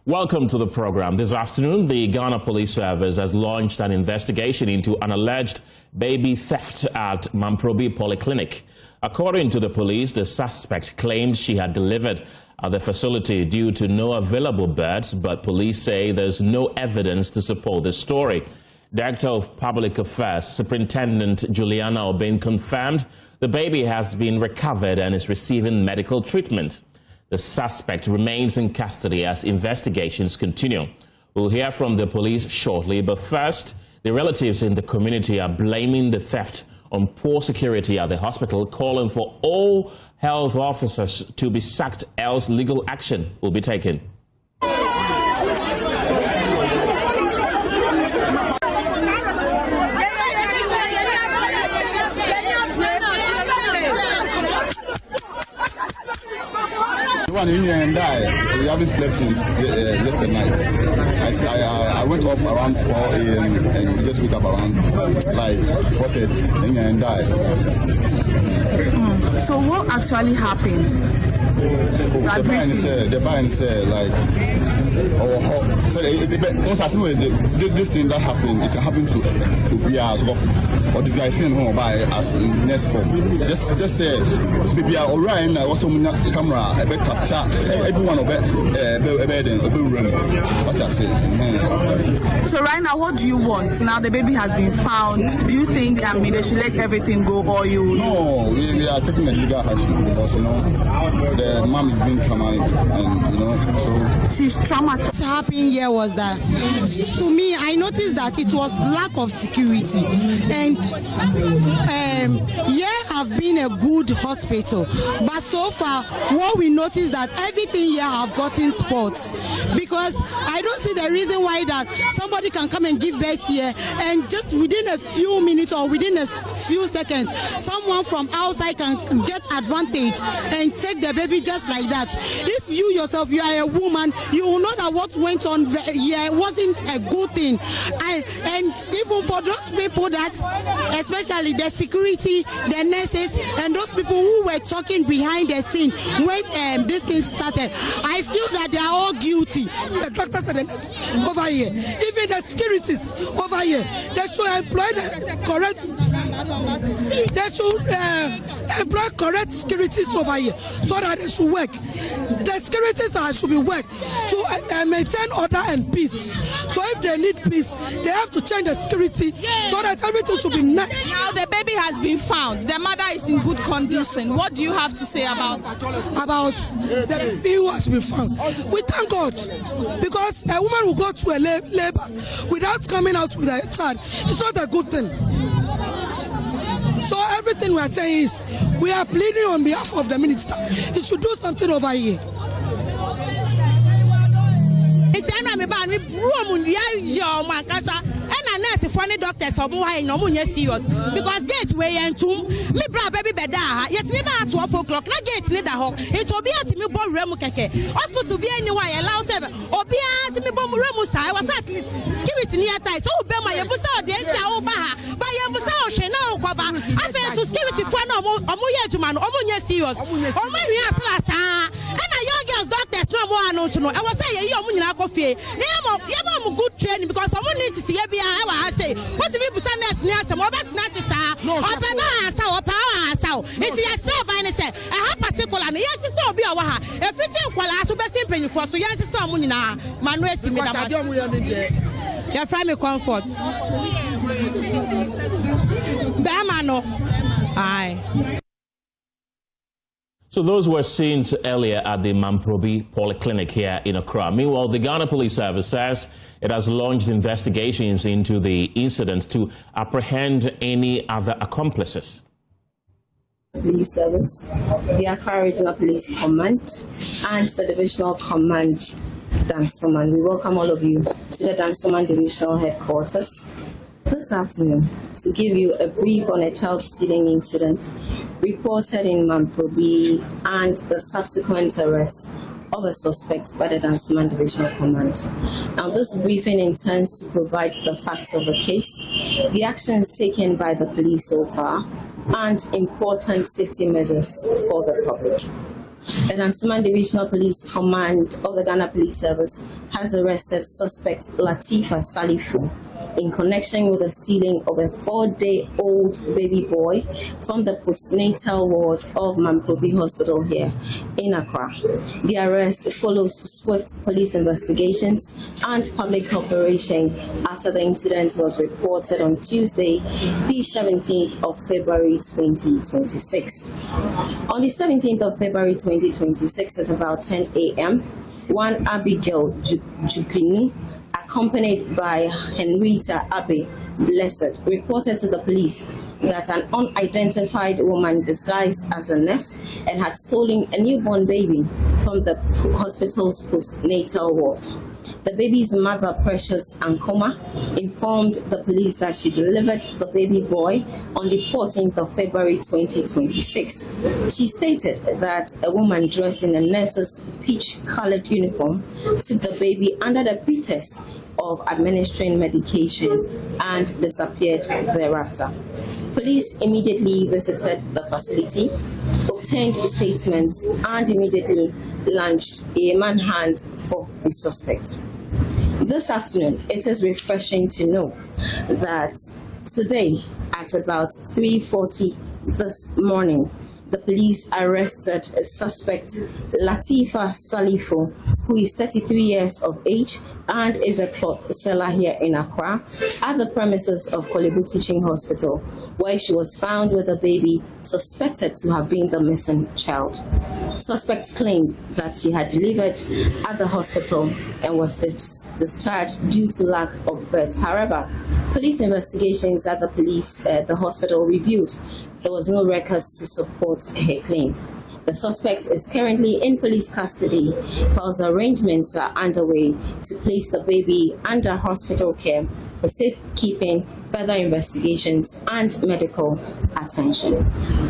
Welcome to the program. This afternoon, the Ghana Police Service has launched an investigation into an alleged baby theft at Mamprobi Polyclinic. According to the police, the suspect claimed she had delivered at the facility due to no available births, but police say there's no evidence to support the story. Director of Public Affairs, Superintendent Juliana Obin, confirmed the baby has been recovered and is receiving medical treatment. The suspect remains in custody as investigations continue. We'll hear from the police shortly, but first, the relatives in the community are blaming the theft on poor security at the hospital, calling for all health officers to be sacked, else legal action will be taken. One in here and die. We haven't slept since yesterday night. I went off around 4 a.m. and we just woke up around like 4:30 in here and die. So what actually happened? The parents said like, so this thing that happened, it happened to be as well. Or the guy seen home by as next form. Just say, baby, alright, I was on the camera, a bit capture, everyone of bed in a room. What I say. So right now, what do you want? Now the baby has been found. Do you think they should let everything go, or you? No, we are taking a legal action because the mom is being traumatized, and so she's traumatized. What happened here was that, to me, I noticed that it was lack of security, and here have been a good hospital, but so far what we noticed that everything here have gotten spots, because I don't see the reason why that somebody can come and give birth here and just within a few minutes or within a few seconds someone from outside can get advantage and take the baby just like that. If you yourself, you are a woman, you will know that what went on here wasn't a good thing, and even for those people that, especially the security, the nurses, and those people who were talking behind the scene when this thing started, I feel that they are all guilty. The doctors and the nurses over here, even the securities over here, they should employ the correct. They should employ correct securities over here so that they should work. The securities should be work to maintain order and peace. So if they need peace, they have to change the security so that everything should be nice. Now the baby has been found. The mother is in good condition. What do you have to say about that? About the baby who has been found? We thank God, because a woman will go to a labor without coming out with a child. It's not a good thing. So everything we are saying is, we are pleading on behalf of the minister. He should do something over here. Nurse funny doctors or more no serious because gate way and tomb me bra baby beda yet me ba 12 o'clock na gate need that it will be at me bo remu keke hospital be anywhere allow seven obi at me bo remu sai was at least security near tight so be my yebusa de ntia o ba ha ba yebusa o hwe na o kwaba afa so security for na omo ye adwuma no omo nya serious omo hwe asla saa na young girls doctors no mo announce no e was say ye omo nyina akofie na yemo good training because omo need to see bia I say, what if you send us near some about Nasa or Papa? It's yourself, and I say, I have particular, yes, it's all be our if it's equal, I should be simple for so yes, it's someone in our Manuel. Your family comfort. Bamano. Aye. So those were scenes earlier at the Mamprobi Polyclinic here in Accra. Meanwhile, the Ghana Police Service says it has launched investigations into the incident to apprehend any other accomplices. Police Service, the Accra Regional Police Command, and the Divisional Command Dansoman. We welcome all of you to the Dansoman Divisional Headquarters this afternoon to give you a brief on a child stealing incident reported in Mamprobi and the subsequent arrest of a suspect by the Dansoman Divisional Command. Now, this briefing intends to provide the facts of the case, the actions taken by the police so far, and important safety measures for the public. The Dansoman Divisional Police Command of the Ghana Police Service has arrested suspect Latifa Salifu in connection with the stealing of a 4-day-old baby boy from the postnatal ward of Mamprobi Hospital here in Accra. The arrest follows swift police investigations and public cooperation after the incident was reported on Tuesday, the 17th of February 2026. On the 17th of February 2026 at about 10 a.m., one Abigail Jukini, accompanied by Henrietta Abe Blessed, reported to the police that an unidentified woman disguised as a nurse and had stolen a newborn baby from the hospital's postnatal ward. The baby's mother, Precious Ankoma, informed the police that she delivered the baby boy on the 14th of February 2026. She stated that a woman dressed in a nurse's peach-colored uniform took the baby under the pretext of administering medication and disappeared thereafter. Police immediately visited the facility, obtained statements, and immediately launched a manhunt for the suspect. This afternoon, it is refreshing to know that today at about 3:40 this morning, the police arrested a suspect, Latifa Salifu, who is 33 years of age and is a cloth seller here in Accra, at the premises of Kolebu Teaching Hospital, where she was found with a baby suspected to have been the missing child. Suspects claimed that she had delivered at the hospital and was discharged due to lack of birth. However, police investigations at the hospital revealed there was no records to support her claim. The suspect is currently in police custody, while arrangements are underway to place the baby under hospital care for safekeeping, further investigations, and medical attention.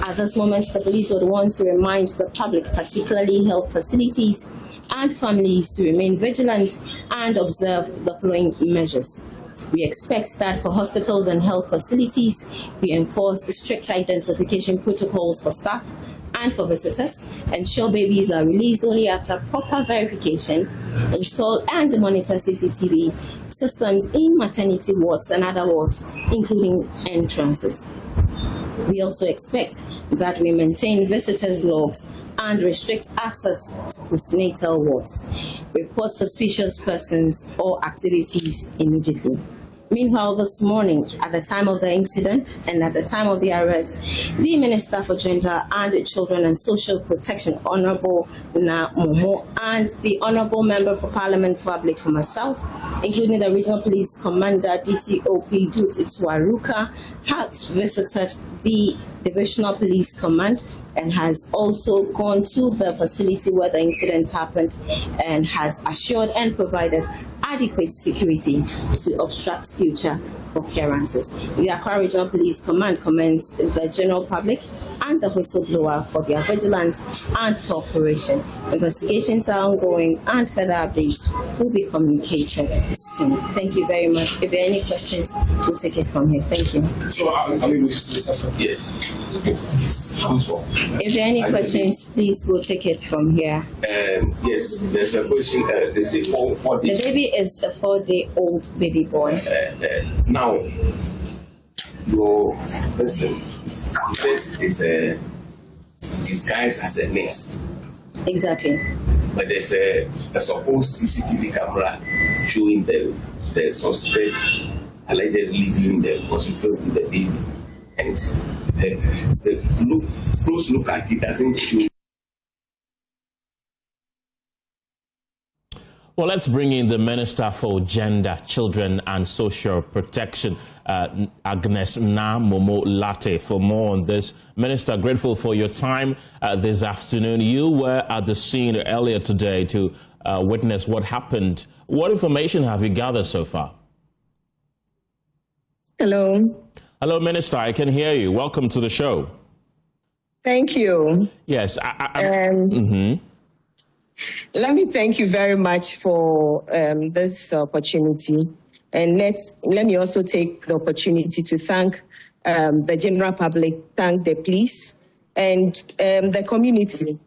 At this moment, the police would want to remind the public, particularly health facilities and families, to remain vigilant and observe the following measures. We expect that for hospitals and health facilities, we enforce strict identification protocols for staff and for visitors, ensure babies are released only after proper verification, install and monitor CCTV systems in maternity wards and other wards, including entrances. We also expect that we maintain visitors' logs and restrict access to postnatal wards. Report suspicious persons or activities immediately. Meanwhile, this morning, at the time of the incident and at the time of the arrest, the Minister for Gender and Children and Social Protection, Honorable Na Momo, and the Honorable Member for Parliament Public from the South, including the Regional Police Commander, DCOP Duty Tuaruka, have visited the Divisional Police Command and has also gone to the facility where the incident happened and has assured and provided adequate security to obstruct future occurrences. The Accra Regional Police Command commends the general public and the whistleblower for their vigilance and cooperation. Investigations are ongoing and further updates will be communicated soon. Thank you very much. If there are any questions, we'll take it from here. Thank you. So, yes. If there are any questions, please, we'll take it from here. Yes, there's a question. The baby is a 4-day-old baby boy. Now, your person is disguised as a nurse. Exactly. But there's a supposed CCTV camera showing the suspect allegedly leaving the hospital with the baby. And the close look at it doesn't show. Well, let's bring in the Minister for Gender, Children and Social Protection, Agnes Na Momo Latte, for more on this. Minister, grateful for your time this afternoon. You were at the scene earlier today to witness what happened. What information have you gathered so far? Hello. Hello, Minister. I can hear you. Welcome to the show. Thank you. Yes. Let me thank you very much for this opportunity. And let me also take the opportunity to thank the general public, thank the police and the community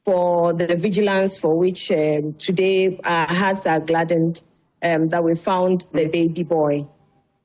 for the vigilance for which today our hearts are gladdened that we found the baby boy.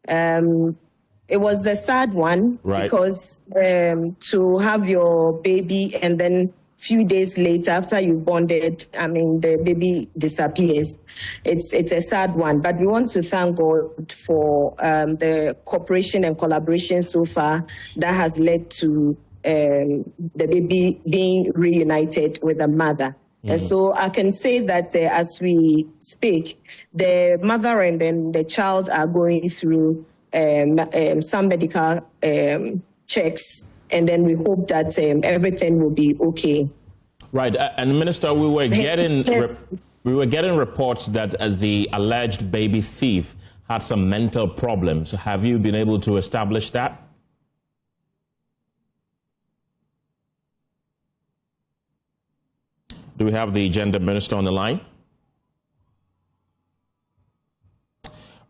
It was a sad one, right? Because to have your baby and then few days later, after you bonded, the baby disappears. It's a sad one, but we want to thank God for the cooperation and collaboration so far that has led to the baby being reunited with the mother. And so I can say that as we speak, the mother and then the child are going through some medical checks, and then we hope that everything will be okay. Right, and Minister, we were getting reports that the alleged baby thief had some mental problems. Have you been able to establish that? Do we have the gender minister on the line?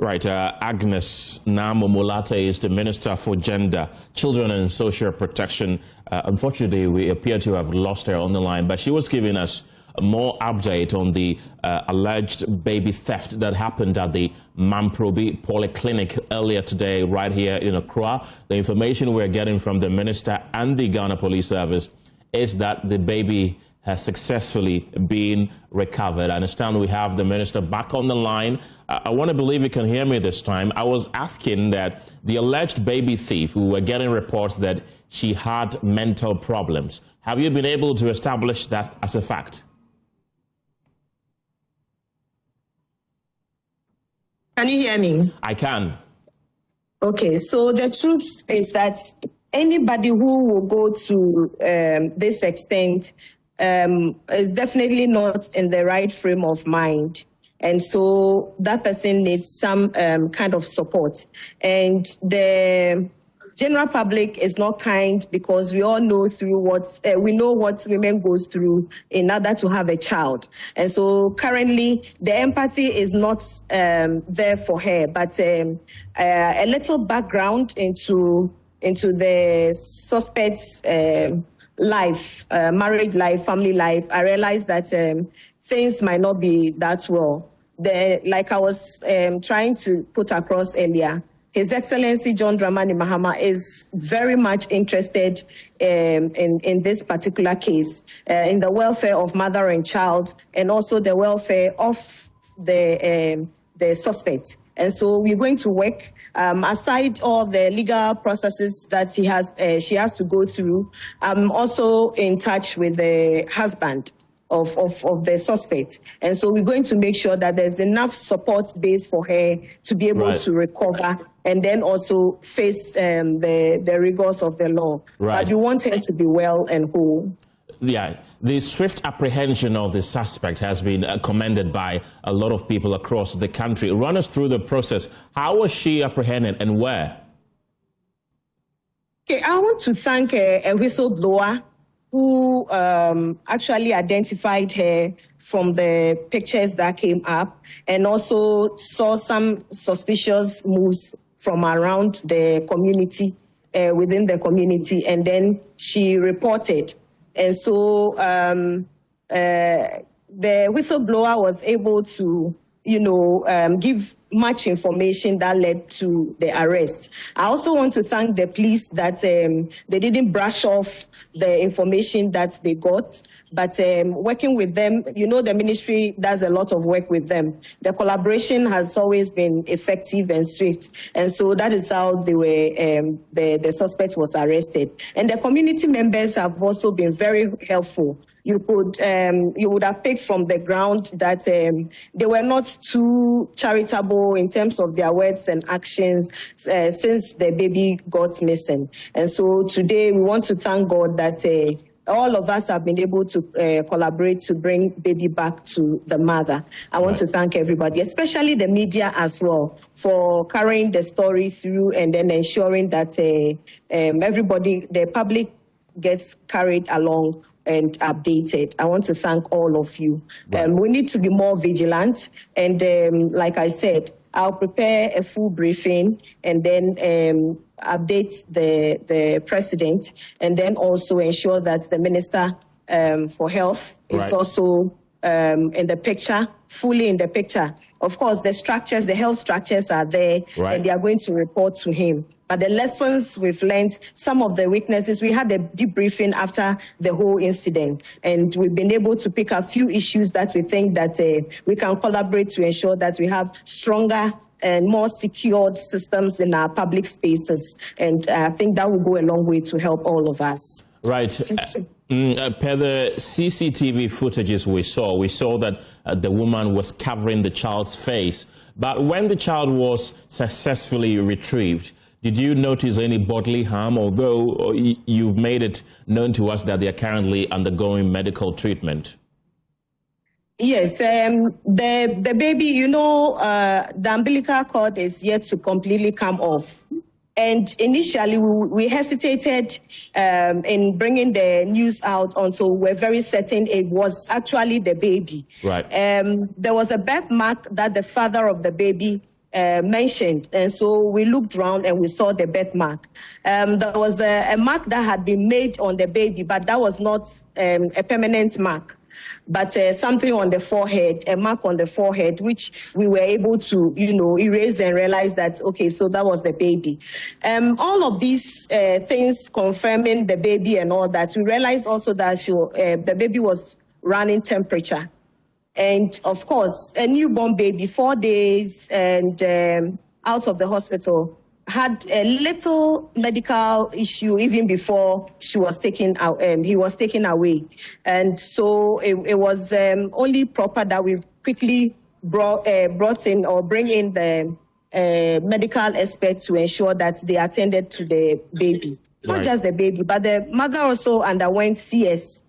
Right, Agnes Namomolate is the Minister for Gender, Children and Social Protection. Unfortunately, we appear to have lost her on the line, but she was giving us more update on the alleged baby theft that happened at the Mamprobi Polyclinic earlier today, right here in Accra. The information we're getting from the Minister and the Ghana Police Service is that the baby has successfully been recovered. I understand we have the Minister back on the line. I want to believe you can hear me this time. I was asking that the alleged baby thief, we were getting reports that she had mental problems. Have you been able to establish that as a fact? Can you hear me? I can. Okay, so the truth is that anybody who will go to this extent is definitely not in the right frame of mind. And so that person needs some kind of support. And the general public is not kind because we all know through we know what women goes through in order to have a child. And so currently the empathy is not there for her, but a little background into the suspect's life, married life, family life. I realized that things might not be that well. Like I was trying to put across earlier, His Excellency John Dramani Mahama is very much interested in this particular case, in the welfare of mother and child, and also the welfare of the suspect. And so we're going to work, aside all the legal processes that she has to go through. I'm also in touch with the husband of the suspect. And so we're going to make sure that there's enough support base for her to be able to recover and then also face the rigors of the law. Right. But we want her to be well and whole. Yeah, the swift apprehension of the suspect has been commended by a lot of people across the country. Run us through the process. How was she apprehended and where? Okay, I want to thank a whistleblower who actually identified her from the pictures that came up and also saw some suspicious moves from around the community, within the community, and then she reported. And so the whistleblower was able to, give much information that led to the arrest. I also want to thank the police that they didn't brush off the information that they got, but working with them, the ministry does a lot of work with them. The collaboration has always been effective and swift, and so that is how they were. The suspect was arrested, and the community members have also been very helpful. You would have picked from the ground that they were not too charitable in terms of their words and actions since the baby got missing. And so today we want to thank God that all of us have been able to collaborate to bring baby back to the mother. I want to thank everybody, especially the media as well, for carrying the story through and then ensuring that everybody, the public, gets carried along and updated. I want to thank all of you. We need to be more vigilant. And like I said, I'll prepare a full briefing and then update the president and then also ensure that the minister for health is right. also in the picture, fully in the picture. Of course, the structures, the health structures are there, right. and they are going to report to him. But the lessons we've learned, some of the weaknesses, we had a debriefing after the whole incident, and we've been able to pick a few issues that we think that we can collaborate to ensure that we have stronger and more secured systems in our public spaces. And I think that will go a long way to help all of us. Right. Per the CCTV footages we saw that the woman was covering the child's face. But when the child was successfully retrieved, did you notice any bodily harm, although you've made it known to us that they are currently undergoing medical treatment? Yes, the baby, the umbilical cord is yet to completely come off. And initially, we hesitated in bringing the news out until we're very certain it was actually the baby. Right. There was a birthmark that the father of the baby mentioned, and so we looked around and we saw the birthmark. There was a mark that had been made on the baby, but that was not a permanent mark. But something on the forehead, a mark on the forehead, which we were able to, erase and realize that, okay, so that was the baby. All of these things confirming the baby and all that, we realized also that the baby was running temperature. And of course, a newborn baby, 4 days and out of the hospital, had a little medical issue even before he was taken away. And so it was only proper that we quickly bring in the medical experts to ensure that they attended to the baby. Not right. just the baby, but the mother also underwent CS,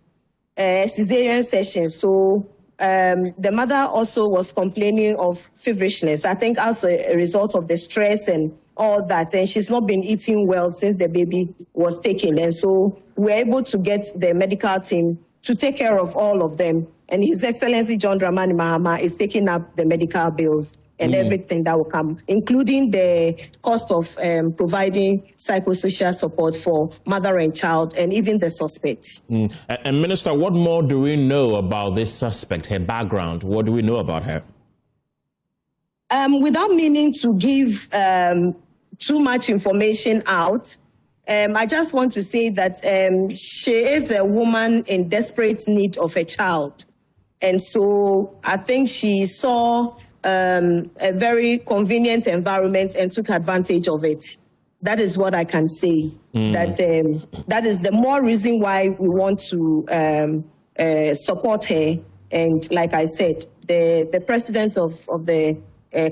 cesarean session. So the mother also was complaining of feverishness, I think as a result of the stress and all that, and she's not been eating well since the baby was taken. And so we're able to get the medical team to take care of all of them. And His Excellency John Dramani Mahama is taking up the medical bills and everything that will come, including the cost of providing psychosocial support for mother and child and even the suspects. And Minister, what more do we know about this suspect, her background? What do we know about her? Without meaning to give too much information out, I just want to say that she is a woman in desperate need of a child. And so I think she saw a very convenient environment and took advantage of it. That is what I can say. That is the more reason why we want to support her. And like I said, the president of the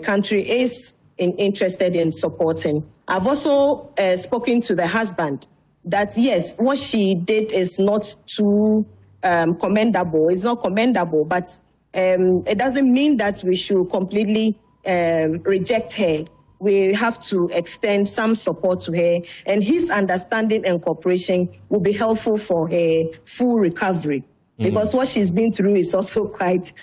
country is interested in supporting. I've also spoken to the husband that, yes, what she did is not too commendable. It's not commendable, but it doesn't mean that we should completely reject her. We have to extend some support to her, and his understanding and cooperation will be helpful for her full recovery. Because what she's been through is also quite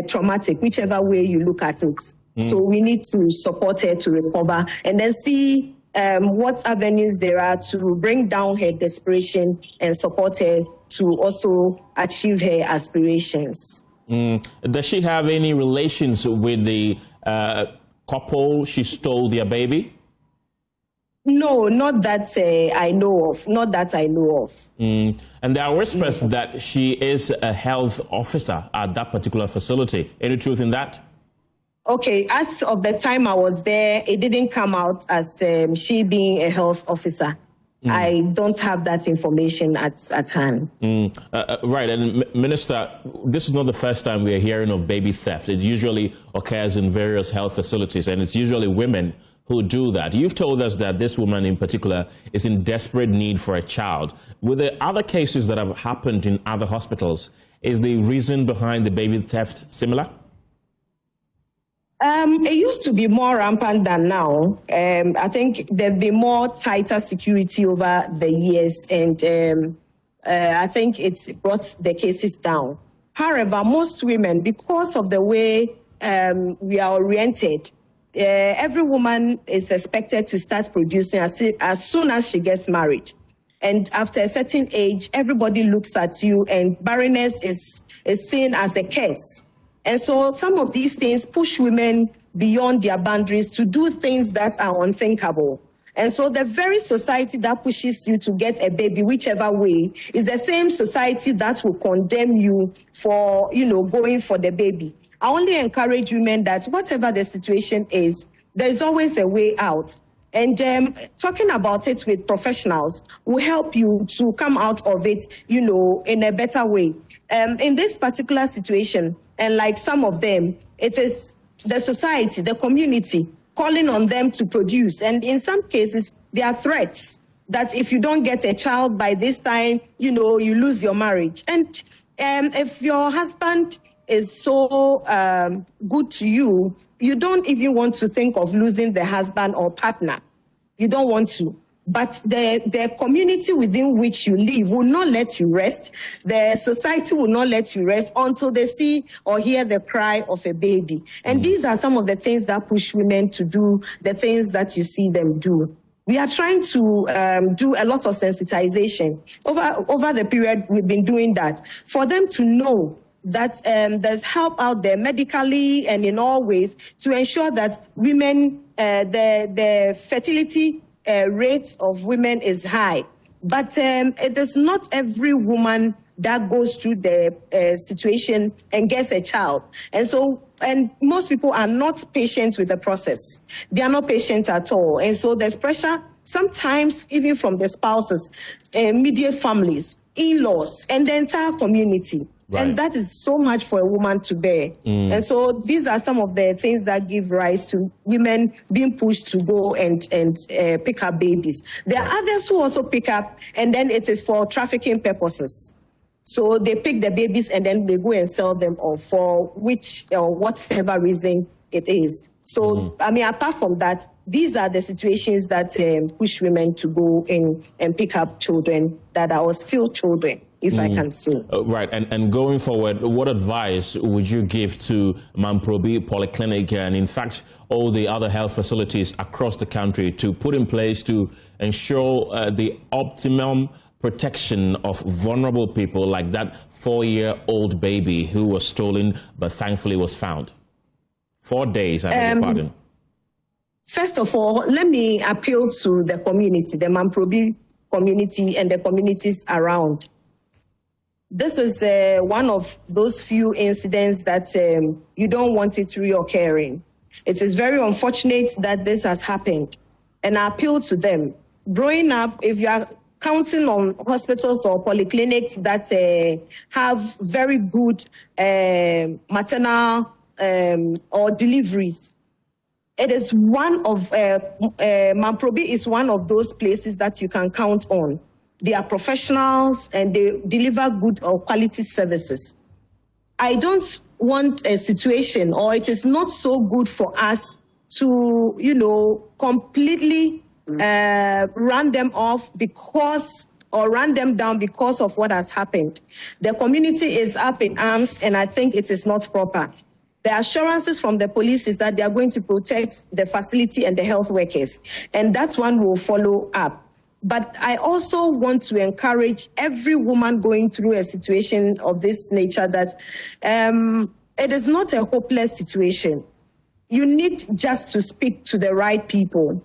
traumatic, whichever way you look at it. So we need to support her to recover and then see what avenues there are to bring down her desperation and support her to also achieve her aspirations. Does she have any relations with the couple she stole their baby? No, not that I know of. Not that I know of. And there are whispers that she is a health officer at that particular facility. Any truth in that? Okay, as of the time I was there, it didn't come out as she being a health officer. I don't have that information at hand. Right, and Minister, this is not the first time we are hearing of baby theft. It usually occurs in various health facilities, and it's usually women who do that. You've told us that this woman in particular is in desperate need for a child. With the other cases that have happened in other hospitals, is the reason behind the baby theft similar? It used to be more rampant than now. I think there've been more tighter security over the years, and I think it's brought the cases down. However, most women, because of the way we are oriented, every woman is expected to start producing as soon as she gets married. And after a certain age, everybody looks at you, and barrenness is seen as a curse. And so some of these things push women beyond their boundaries to do things that are unthinkable. And so the very society that pushes you to get a baby, whichever way, is the same society that will condemn you for, going for the baby. I only encourage women that whatever the situation is, there's always a way out. And talking about it with professionals will help you to come out of it, in a better way. In this particular situation, and like some of them, it is the society, the community, calling on them to produce. And in some cases, there are threats that if you don't get a child by this time, you lose your marriage. And if your husband is so good to you, you don't even want to think of losing the husband or partner. You don't want to. But the community within which you live will not let you rest. The society will not let you rest until they see or hear the cry of a baby. And these are some of the things that push women to do the things that you see them do. We are trying to do a lot of sensitization. Over the period, we've been doing that for them to know that there's help out there medically and in all ways to ensure that women, the fertility rate of women is high. But it is not every woman that goes through the situation and gets a child. And most people are not patient with the process. They are not patient at all. And so there's pressure, sometimes even from the spouses, immediate families, in-laws, and the entire community. Right. And that is so much for a woman to bear. And so these are some of the things that give rise to women being pushed to go and pick up babies. There are others who also pick up, and then it is for trafficking purposes. So they pick the babies and then they go and sell them off for which or whatever reason it is. So, apart from that, these are the situations that push women to go in and pick up children that are still children, if I can say. Right. And going forward, what advice would you give to Mamprobi Polyclinic and, in fact, all the other health facilities across the country to put in place to ensure the optimum protection of vulnerable people like that 4-year-old baby who was stolen but thankfully was found? 4 days, I beg your pardon. First of all, let me appeal to the community, the Mamprobi community and the communities around. This is one of those few incidents that you don't want it reoccurring. It is very unfortunate that this has happened. And I appeal to them. Growing up, if you are counting on hospitals or polyclinics that have very good maternal or deliveries, it is one of, Mamprobi is one of those places that you can count on. They are professionals and they deliver good or quality services. I don't want a situation, or it is not so good for us to, completely run them off or run them down because of what has happened. The community is up in arms, and I think it is not proper. The assurances from the police is that they are going to protect the facility and the health workers, and that one will follow up. But I also want to encourage every woman going through a situation of this nature that it is not a hopeless situation. You need just to speak to the right people.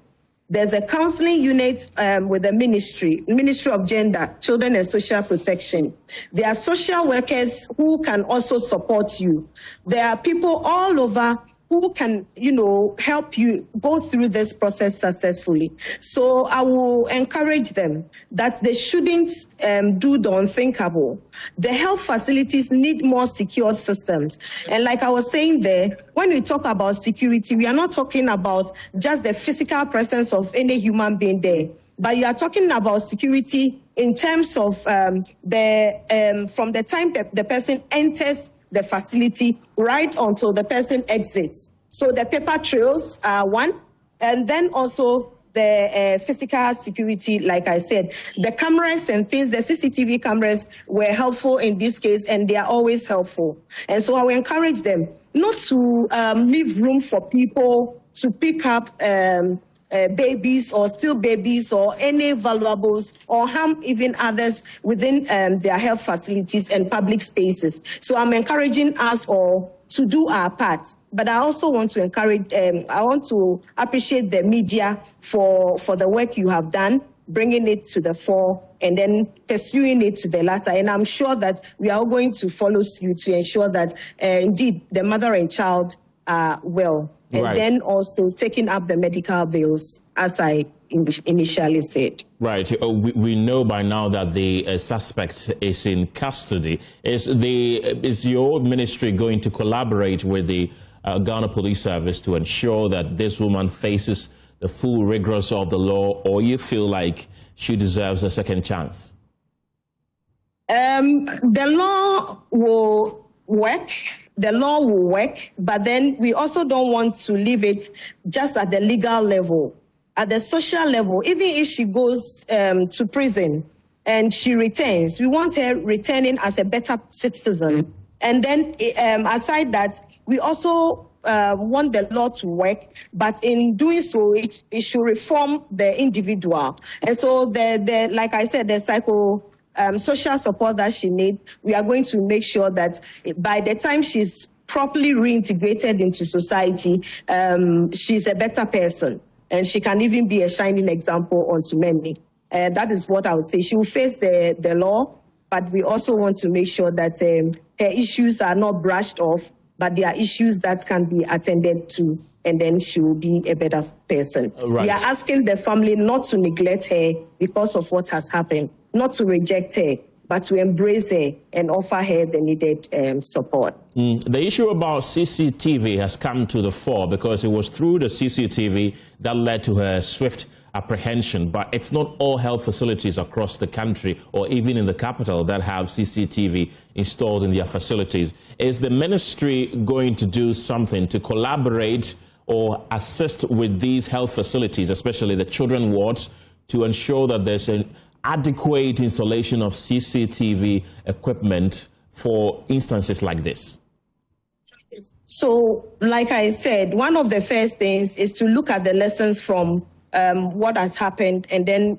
There's a counseling unit with the Ministry of Gender, Children and Social Protection. There are social workers who can also support you. There are people all over who can, help you go through this process successfully. So I will encourage them that they shouldn't do the unthinkable. The health facilities need more secure systems. And like I was saying there, when we talk about security, we are not talking about just the physical presence of any human being there, but you are talking about security in terms of from the time the person enters the facility right until the person exits. So the paper trails are one, and then also the physical security, like I said. The cameras and things, the CCTV cameras were helpful in this case, and they are always helpful. And so I will encourage them not to leave room for people to pick up babies or still babies or any valuables or harm even others within their health facilities and public spaces. So I'm encouraging us all to do our part. But I also want to encourage, I want to appreciate the media for the work you have done, bringing it to the fore and then pursuing it to the latter. And I'm sure that we are all going to follow suit to ensure that indeed the mother and child are well. And then also taking up the medical bills, as I initially said. Right. We know by now that the suspect is in custody. Is your ministry going to collaborate with the Ghana Police Service to ensure that this woman faces the full rigors of the law, or you feel like she deserves a second chance? The law will work. The law will work, but then we also don't want to leave it just at the legal level. At the social level, even if she goes to prison and she returns, we want her returning as a better citizen. And then aside that, we also want the law to work, but in doing so, it should reform the individual. And so, like I said, the social support that she needs, we are going to make sure that by the time she's properly reintegrated into society, she's a better person. And she can even be a shining example unto many. That is what I would say. She will face the law, but we also want to make sure that her issues are not brushed off, but there are issues that can be attended to, and then she will be a better person. Right. We are asking the family not to neglect her because of what has happened, not to reject her, but to embrace her and offer her the needed support. The issue about CCTV has come to the fore because it was through the CCTV that led to her swift apprehension. But it's not all health facilities across the country or even in the capital that have CCTV installed in their facilities. Is the ministry going to do something to collaborate or assist with these health facilities, especially the children wards, to ensure that there's an adequate installation of CCTV equipment for instances like this? So, like I said, one of the first things is to look at the lessons from what has happened and then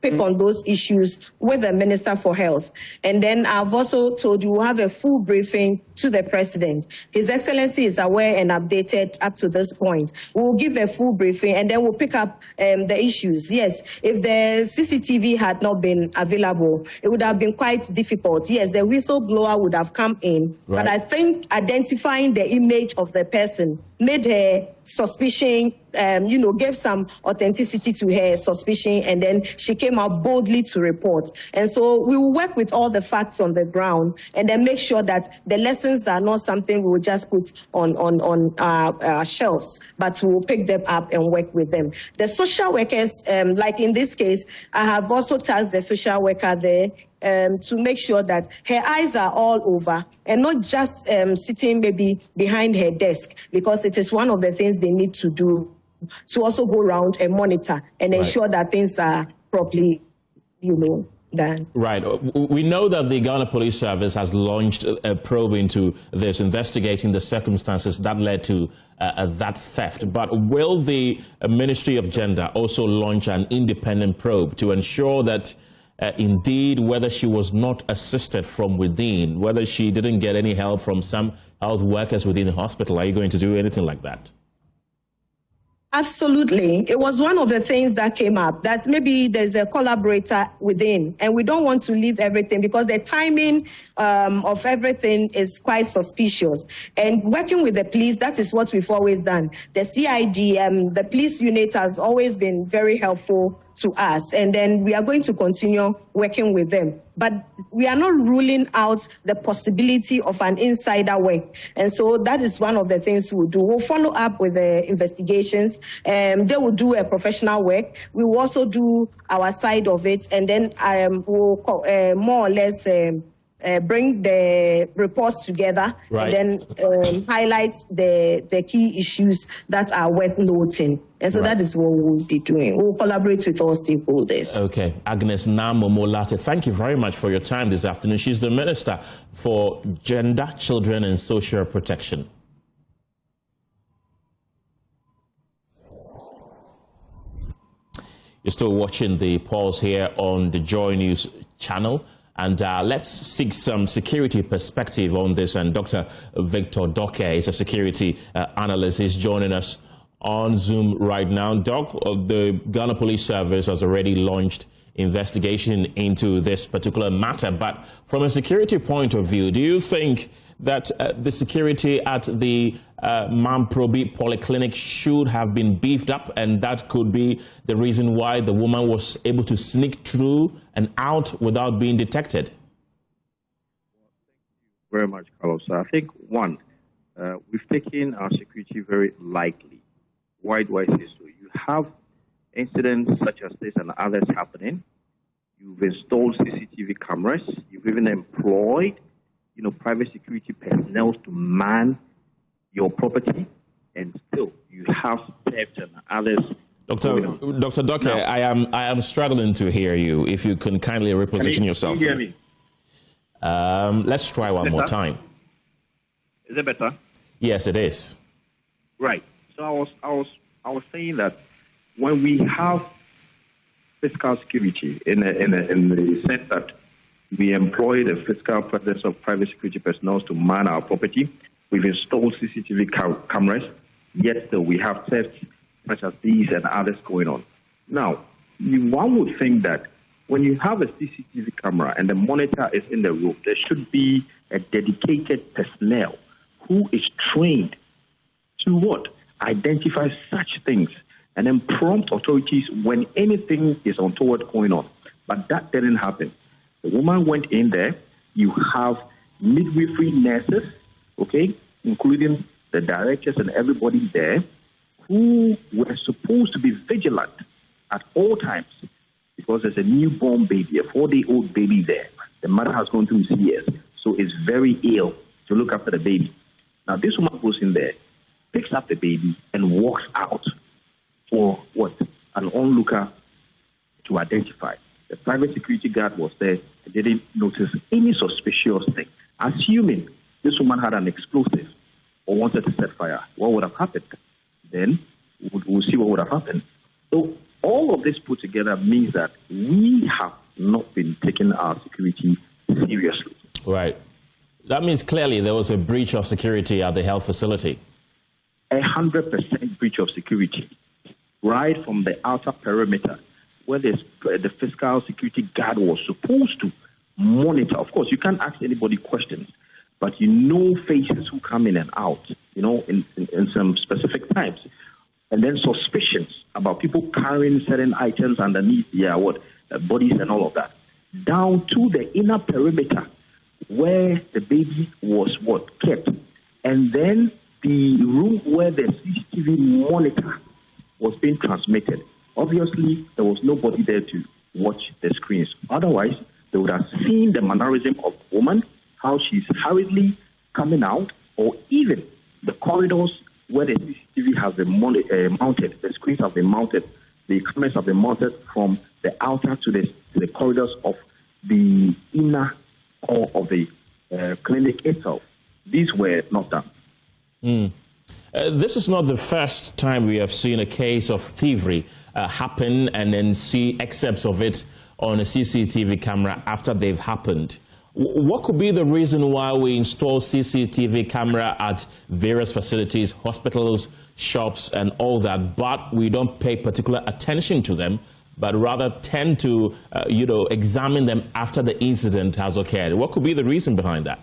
pick on those issues with the Minister for Health. And then I've also told you we'll have a full briefing to the President. His Excellency is aware and updated up to this point. We'll give a full briefing and then we'll pick up the issues. Yes, if the CCTV had not been available, it would have been quite difficult. Yes, the whistleblower would have come in, right. But I think identifying the image of the person made her suspicion, gave some authenticity to her suspicion, and then she came out boldly to report. And so we will work with all the facts on the ground and then make sure that the lessons are not something we will just put on our shelves, but we will pick them up and work with them. The social workers, like in this case, I have also tasked the social worker there to make sure that her eyes are all over and not just sitting maybe behind her desk, because it is one of the things they need to do, to also go around and monitor and ensure that things are properly, done. Right. We know that the Ghana Police Service has launched a probe into this, investigating the circumstances that led to that theft. But will the Ministry of Gender also launch an independent probe to ensure that indeed, whether she was not assisted from within, whether she didn't get any help from some health workers within the hospital? Are you going to do anything like that? Absolutely. It was one of the things that came up, that maybe there's a collaborator within, and we don't want to leave everything because the timing of everything is quite suspicious. And working with the police, that is what we've always done. The CID, the police unit has always been very helpful to us, and then we are going to continue working with them. But we are not ruling out the possibility of an insider work. And so that is one of the things we'll do. We'll follow up with the investigations. They will do a professional work. We will also do our side of it, and then we'll more or less bring the reports together, right, and then highlight the key issues that are worth noting. And so that is what we'll be doing. We'll collaborate with all stakeholders. Okay. Agnes Namomolate, thank you very much for your time this afternoon. She's the Minister for Gender, Children and Social Protection. You're still watching the Pulse here on the Joy News channel. And let's seek some security perspective on this. And Dr. Victor Doke is a security analyst. He's joining us on Zoom right now. Doc, the Ghana Police Service has already launched investigation into this particular matter. But from a security point of view, do you think that the security at the Mamprobi Polyclinic should have been beefed up, and that could be the reason why the woman was able to sneak through and out without being detected? Very much, Carlos. I think, one, we've taken our security very lightly. Why do I say so? You have incidents such as this and others happening. You've installed CCTV cameras. You've even employed, private security personnel to man your property, and still you have theft and others. Dr. Doke, no. I am struggling to hear you. If you can kindly reposition yourself. Can you hear me? Let's try one more time. Is it better? Yes, it is. Right. So I was saying that when we have physical security in the sense that we employ the physical presence of private security personnel to man our property, we've installed CCTV cameras, yet still we have thefts such as these and others going on. Now, one would think that when you have a CCTV camera and the monitor is in the room, there should be a dedicated personnel who is trained to what? Identify such things and then prompt authorities when anything is untoward going on. But that didn't happen. The woman went in there. You have midwifery nurses, including the directors and everybody there, who were supposed to be vigilant at all times because there's a newborn baby, a 4-day-old baby there. The mother has gone through CS, so is very ill to look after the baby. Now, this woman goes in there, picks up the baby, and walks out for what? An onlooker to identify. The private security guard was there and didn't notice any suspicious thing. Assuming this woman had an explosive or wanted to set fire, what would have happened? Then we'll see what would have happened. So all of this put together means that we have not been taking our security seriously. Right. That means clearly there was a breach of security at the health facility. 100% breach of security, right from the outer perimeter, where the physical security guard was supposed to monitor. Of course, you can't ask anybody questions, but you know faces who come in and out, in some specific times. And then suspicions about people carrying certain items underneath their bodies and all of that. Down to the inner perimeter where the baby was kept. And then the room where the CCTV monitor was being transmitted. Obviously, there was nobody there to watch the screens. Otherwise, they would have seen the mannerism of the woman, how she's hurriedly coming out, or even the corridors where the CCTV has been mounted, the screens have been mounted, the cameras have been mounted from the outer to the corridors of the inner core of the clinic itself. These were not done. This is not the first time we have seen a case of thievery happen and then see excerpts of it on a CCTV camera after they've happened. What could be the reason why we install CCTV camera at various facilities, hospitals, shops, and all that, but we don't pay particular attention to them, but rather tend to, examine them after the incident has occurred? What could be the reason behind that?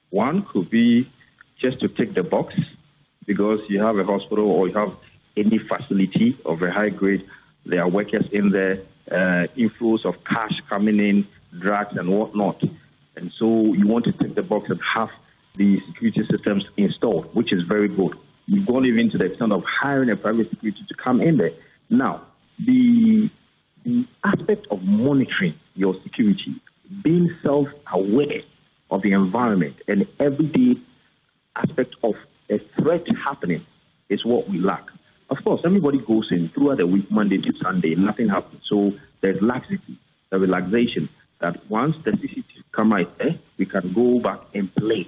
One could be just to tick the box, because you have a hospital or you have any facility of a high grade, there are workers in there, inflows of cash coming in, drugs and whatnot. And so you want to tick the box and have the security systems installed, which is very good. You've gone even to the extent of hiring a private security to come in there. Now, the aspect of monitoring your security, being self-aware of the environment and everyday aspect of a threat happening is what we lack. Of course, everybody goes in throughout the week, Monday to Sunday, nothing happens. So there's laxity, the relaxation, that once the CCTV camera is there, we can go back and play.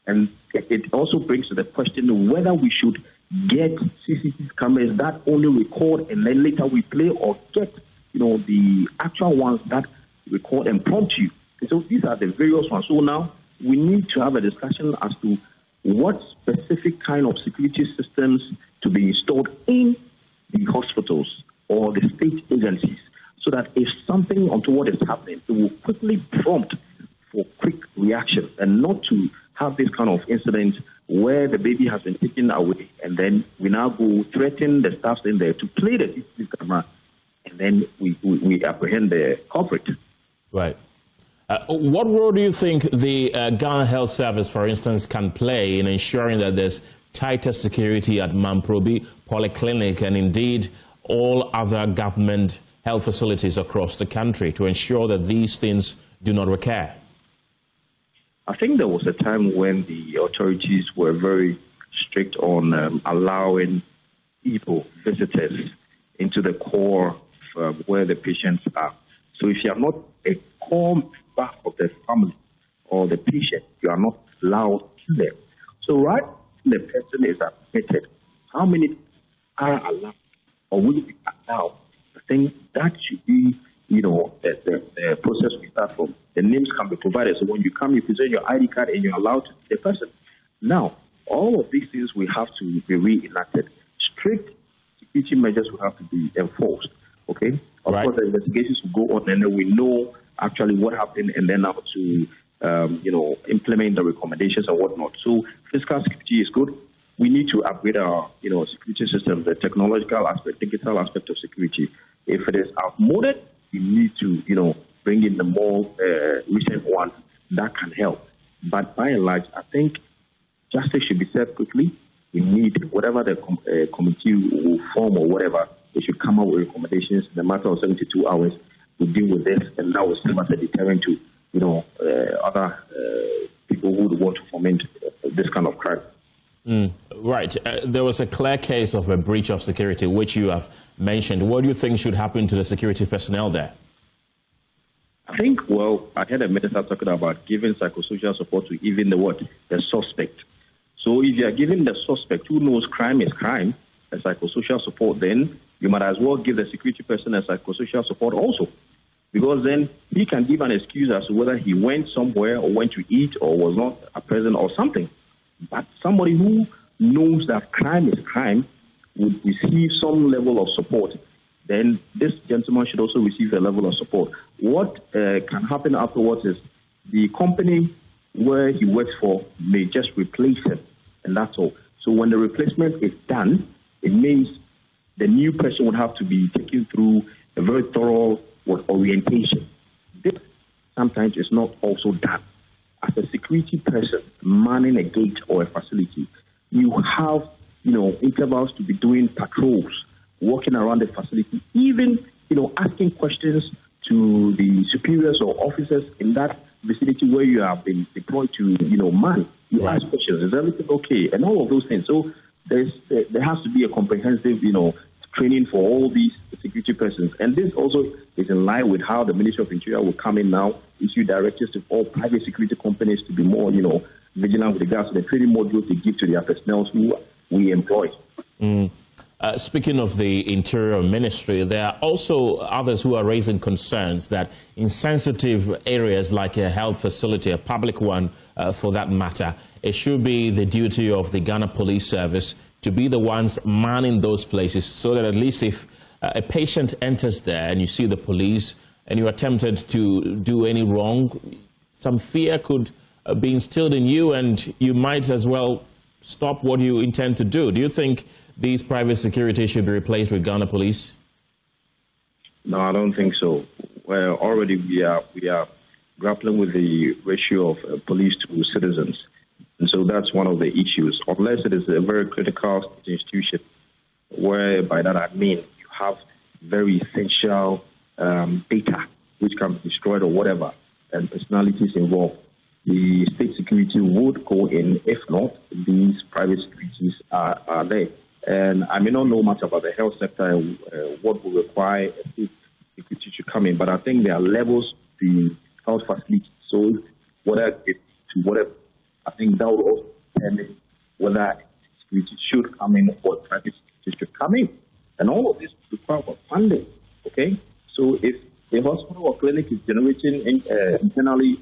And it it also brings to the question whether we should get CCTV cameras that only record and then later we play, or get, the actual ones that record and prompt you. And so these are the various ones. So now we need to have a discussion as to what specific kind of security systems to be installed in the hospitals or the state agencies, so that if something untoward is happening, it will quickly prompt for quick reaction, and not to have this kind of incident where the baby has been taken away and then we now go threaten the staff in there to play the CCTV camera, and then we apprehend the culprit. Right. What role do you think the Ghana Health Service, for instance, can play in ensuring that there's tighter security at Mamprobi Polyclinic and indeed all other government health facilities across the country to ensure that these things do not recur? I think there was a time when the authorities were very strict on allowing people, visitors, into the core where the patients are. So if you are not a core member of the family or the patient, you are not allowed to there. So right when the person is admitted, how many are allowed or will be allowed? I think that should be, the process we start from. The names can be provided. So when you come, you present your ID card and you're allowed to see the person. Now, all of these things will have to be reenacted. Strict security measures will have to be enforced. Okay? Of course, the investigations will go on, and then we know actually what happened, and then how to, implement the recommendations and whatnot. So physical security is good. We need to upgrade our, security systems, the technological aspect, digital aspect of security. If it is outmoded, we need to, bring in the more recent ones that can help. But by and large, I think justice should be served quickly. We need, whatever the committee will form or whatever, they should come up with recommendations in a matter of 72 hours to deal with this, and that will serve as a deterrent to, other people who would want to foment this kind of crime. Right. There was a clear case of a breach of security, which you have mentioned. What do you think should happen to the security personnel there? I think, I heard a minister talking about giving psychosocial support to even the suspect. So if you are giving the suspect who knows crime is crime a psychosocial support, then you might as well give the security person a psychosocial support also. Because then he can give an excuse as to whether he went somewhere or went to eat or was not present or something. But somebody who knows that crime is crime would receive some level of support. Then this gentleman should also receive a level of support. What can happen afterwards is the company where he works for may just replace him, and that's all. So when the replacement is done, it means the new person would have to be taken through a very thorough orientation. This sometimes is not also done. As a security person manning a gate or a facility, you have, intervals to be doing patrols, walking around the facility, even, asking questions to the superiors or officers in that vicinity where you have been deployed to, man. You ask questions, is everything okay? And all of those things. So there has to be a comprehensive, training for all these security persons. And this also is in line with how the Ministry of Interior will come in now, issue directives to all private security companies to be more, vigilant with regards to the training modules they give to their personnel who we employ. Speaking of the Interior Ministry, there are also others who are raising concerns that in sensitive areas like a health facility, a public one for that matter, it should be the duty of the Ghana Police Service to be the ones manning those places, so that at least if a patient enters there and you see the police and you're tempted to do any wrong, some fear could be instilled in you and you might as well stop what you intend to do. Do you think these private security should be replaced with Ghana Police? No, I don't think so. Well, already we are grappling with the ratio of police to citizens. And so that's one of the issues, unless it is a very critical institution, where by that I mean you have very essential data which can be destroyed or whatever, and personalities involved. The state security would go in. If not, these private securities are there. And I may not know much about the health sector and what will require a state security to come in, but I think there are levels to health facilities. So whatever, I think that would also determine whether security should come in or private security should come in. And all of this requires funding, okay? So if a hospital or clinic is generating internally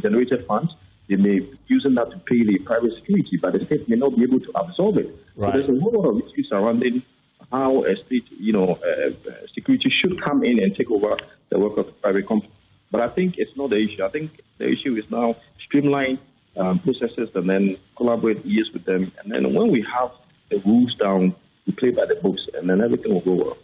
generated funds, they may be using that to pay the private security, but the state may not be able to absorb it. Right. So there's a whole lot of issues surrounding how a state, security should come in and take over the work of the private company. But I think it's not the issue. I think the issue is now streamline processes and then collaborate years with them. And then when we have the rules down, we play by the books, and then everything will go well.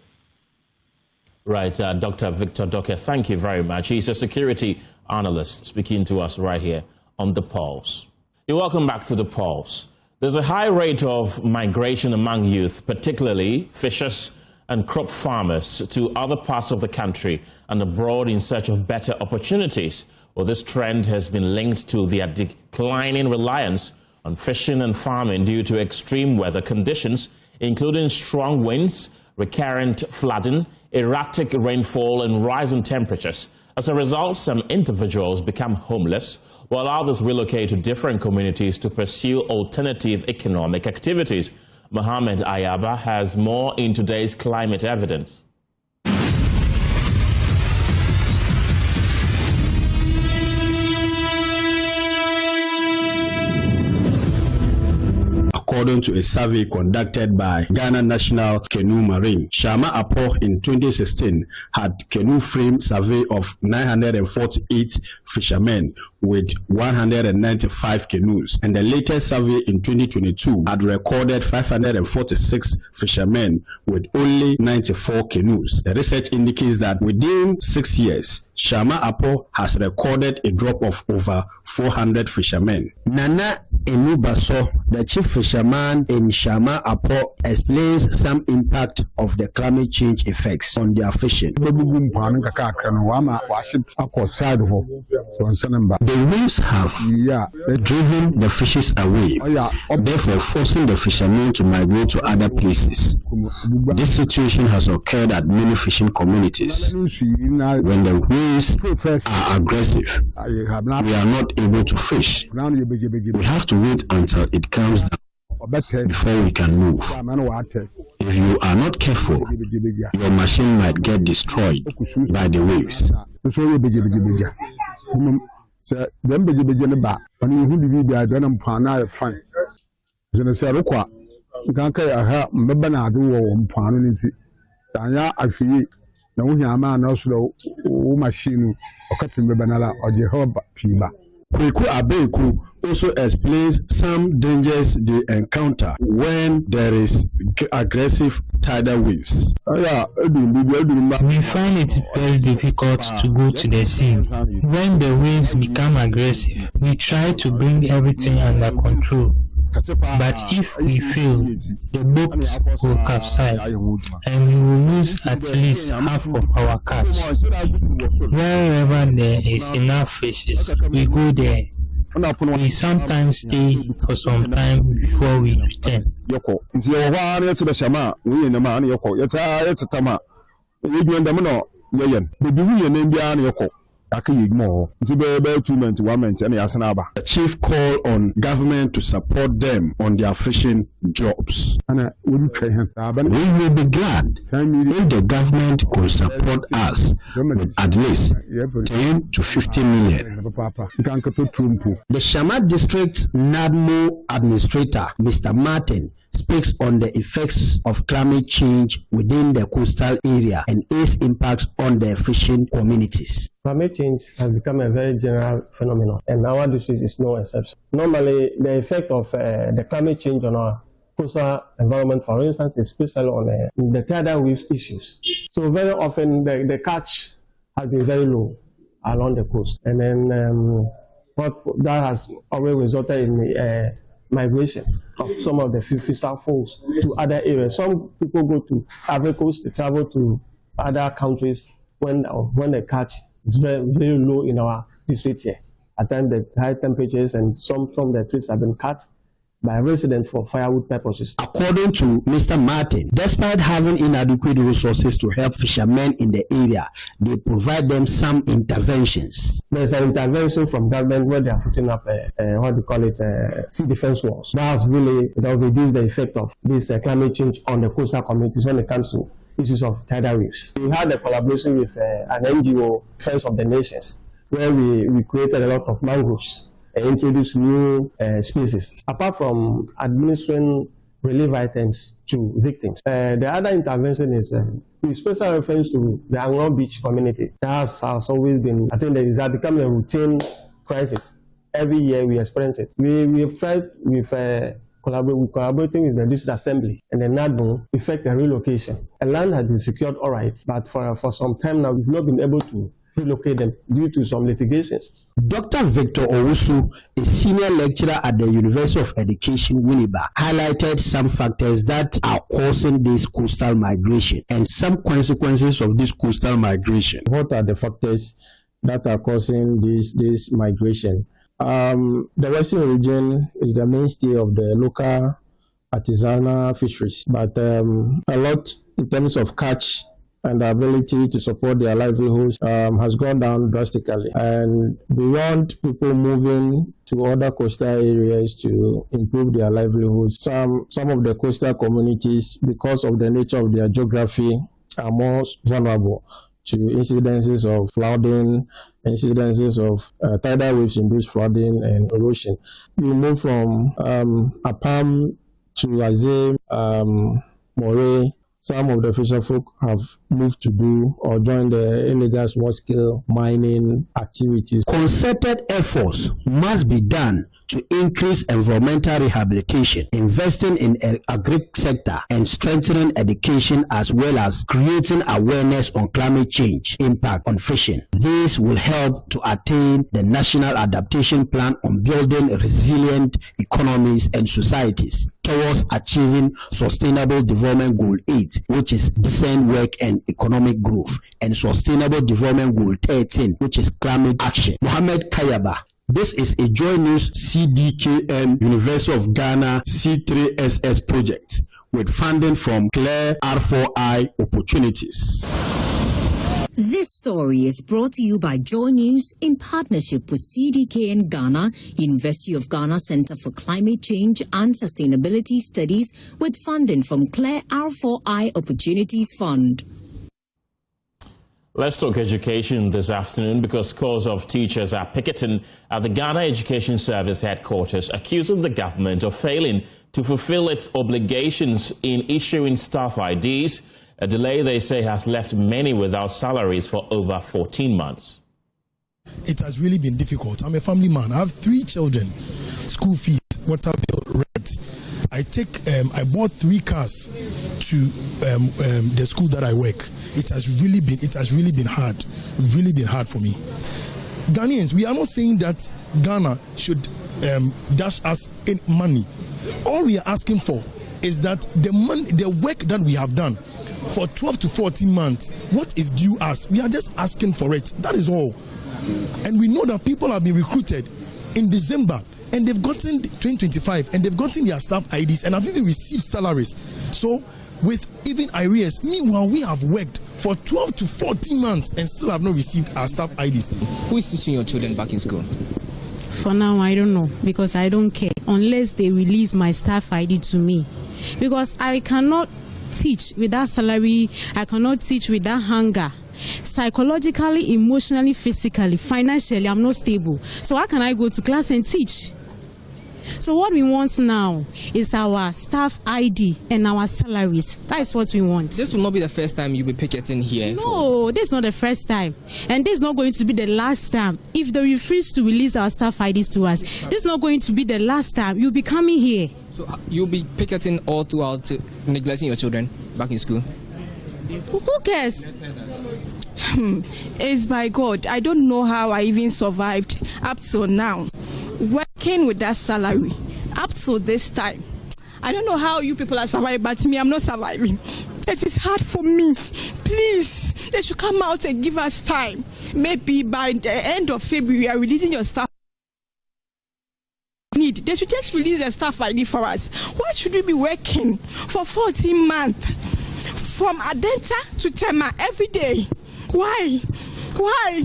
Right, Dr. Victor Doke, thank you very much. He's a security analyst speaking to us right here on The Pulse. You're welcome back to The Pulse. There's a high rate of migration among youth, particularly fishers and crop farmers, to other parts of the country and abroad in search of better opportunities. Well, this trend has been linked to their declining reliance on fishing and farming due to extreme weather conditions, including strong winds, recurrent flooding, erratic rainfall, and rising temperatures. As a result, some individuals become homeless, while others relocate to different communities to pursue alternative economic activities. Mohammed Ayaba has more in today's Climate Evidence. According to a survey conducted by Ghana National Canoe Marine, Shama Apo in 2016 had canoe frame survey of 948 fishermen with 195 canoes, and the latest survey in 2022 had recorded 546 fishermen with only 94 canoes. The research indicates that within 6 years, Shama Apo has recorded a drop of over 400 fishermen. Nana Enubaso, the chief fisherman in Shama Apo, explains some impact of the climate change effects on their fishing. The waves have driven the fishes away, therefore forcing the fishermen to migrate to other places. This situation has occurred at many fishing communities. When the winds are aggressive, we are not able to fish. We have to wait until it calms down before we can move. If you are not careful, your machine might get destroyed by the waves. Kweku Abeku also explains some dangers they encounter when there is aggressive tidal waves. We find it very difficult to go to the sea. When the waves become aggressive, we try to bring everything under control. But if we fail, the boat will capsize and we will lose at least half of our catch. Wherever there is enough fishes, we go there. We sometimes stay for some time before we return. The chief called on government to support them on their fishing jobs. We will be glad if the government could support us with at least 10 to 50 million. The Shama District NADMO administrator, Mr. Martin, speaks on the effects of climate change within the coastal area and its impacts on the fishing communities. Climate change has become a very general phenomenon, and our district is no exception. Normally, the effect of the climate change on our coastal environment, for instance, is especially on the tidal waves issues. So very often, the catch has been very low along the coast, and then what that has already resulted in migration of some of the fiscal folks to other areas. Some people go to Ivory Coast, they travel to other countries when the catch is very, very low in our district here. At times the high temperatures and some from the trees have been cut, by residents for firewood purposes. According to Mr. Martin, despite having inadequate resources to help fishermen in the area, they provide them some interventions. There's an intervention from government where they are putting up what they call it sea defense walls. That will reduce the effect of this climate change on the coastal communities when it comes to issues of tidal waves. We had a collaboration with an NGO, Friends of the Nations, where we created a lot of mangroves and introduced new species. Apart from administering relief items to victims, the other intervention is with special reference to the Anglo Beach community. That has always been, I think that is becoming a routine crisis. Every year we experience it. We have tried with collaborating with the district assembly and the NADMO effect a relocation. A land has been secured, all right, but for some time now we've not been able to relocate them due to some litigations. Dr. Victor Owusu, a senior lecturer at the University of Education, Winneba, highlighted some factors that are causing this coastal migration and some consequences of this coastal migration. What are the factors that are causing this migration? The Western region is the mainstay of the local artisanal fisheries, but a lot in terms of catch and the ability to support their livelihoods has gone down drastically. And beyond people moving to other coastal areas to improve their livelihoods, some of the coastal communities, because of the nature of their geography, are more vulnerable to incidences of flooding, incidences of tidal waves induced flooding and erosion. We move from Apam to Azim, Moray. Some of the fisher folk have moved to do or join the illegal small-scale mining activities. Concerted efforts must be done to increase environmental rehabilitation, investing in the agri sector and strengthening education, as well as creating awareness on climate change impact on fishing. This will help to attain the National Adaptation Plan on building resilient economies and societies towards achieving Sustainable Development Goal 8, which is decent work and economic growth, and Sustainable Development Goal 13, which is climate action. Mohammed Kayaba. This is a Joy News CDKM University of Ghana C3SS project with funding from Claire R4I Opportunities. This story is brought to you by Joy News in partnership with CDKN Ghana, University of Ghana Center for Climate Change and Sustainability Studies with funding from Claire R4I Opportunities Fund. Let's talk education this afternoon because scores of teachers are picketing at the Ghana Education Service headquarters, accusing the government of failing to fulfill its obligations in issuing staff IDs, a delay they say has left many without salaries for over 14 months. It has really been difficult. I'm a family man. I have 3 children, school fees, water bill, rent. I bought 3 cars to the school that I work. It has really been hard for me. Ghanaians, we are not saying that Ghana should dash us in money. All we are asking for is that the work that we have done for 12 to 14 months, what is due us? We are just asking for it. That is all. And we know that people have been recruited in December and they've gotten 2025 and they've gotten their staff IDs and have even received salaries. So with even arrears, meanwhile we have worked for 12 to 14 months and still have not received our staff IDs. Who is teaching your children back in school? For now, I don't know, because I don't care unless they release my staff ID to me, because I cannot teach without salary. I cannot teach without hunger. Psychologically, emotionally, physically, financially, I'm not stable. So how can I go to class and teach? So what we want now is our staff ID and our salaries. That is what we want. This will not be the first time you'll be picketing here. No, this is not the first time. And this is not going to be the last time. If they refuse to release our staff IDs to us, this is not going to be the last time. You'll be coming here. So you'll be picketing all throughout, neglecting your children back in school? Who cares? It's by God. I don't know how I even survived up till now. Working with that salary up to this time. I don't know how you people are surviving, but me, I'm not surviving. It is hard for me. Please, they should come out and give us time. Maybe by the end of February, we are releasing your staff. need? They should just release the staff ID for us. Why should we be working for 14 months from Adenta to Tema every day? Why? Why?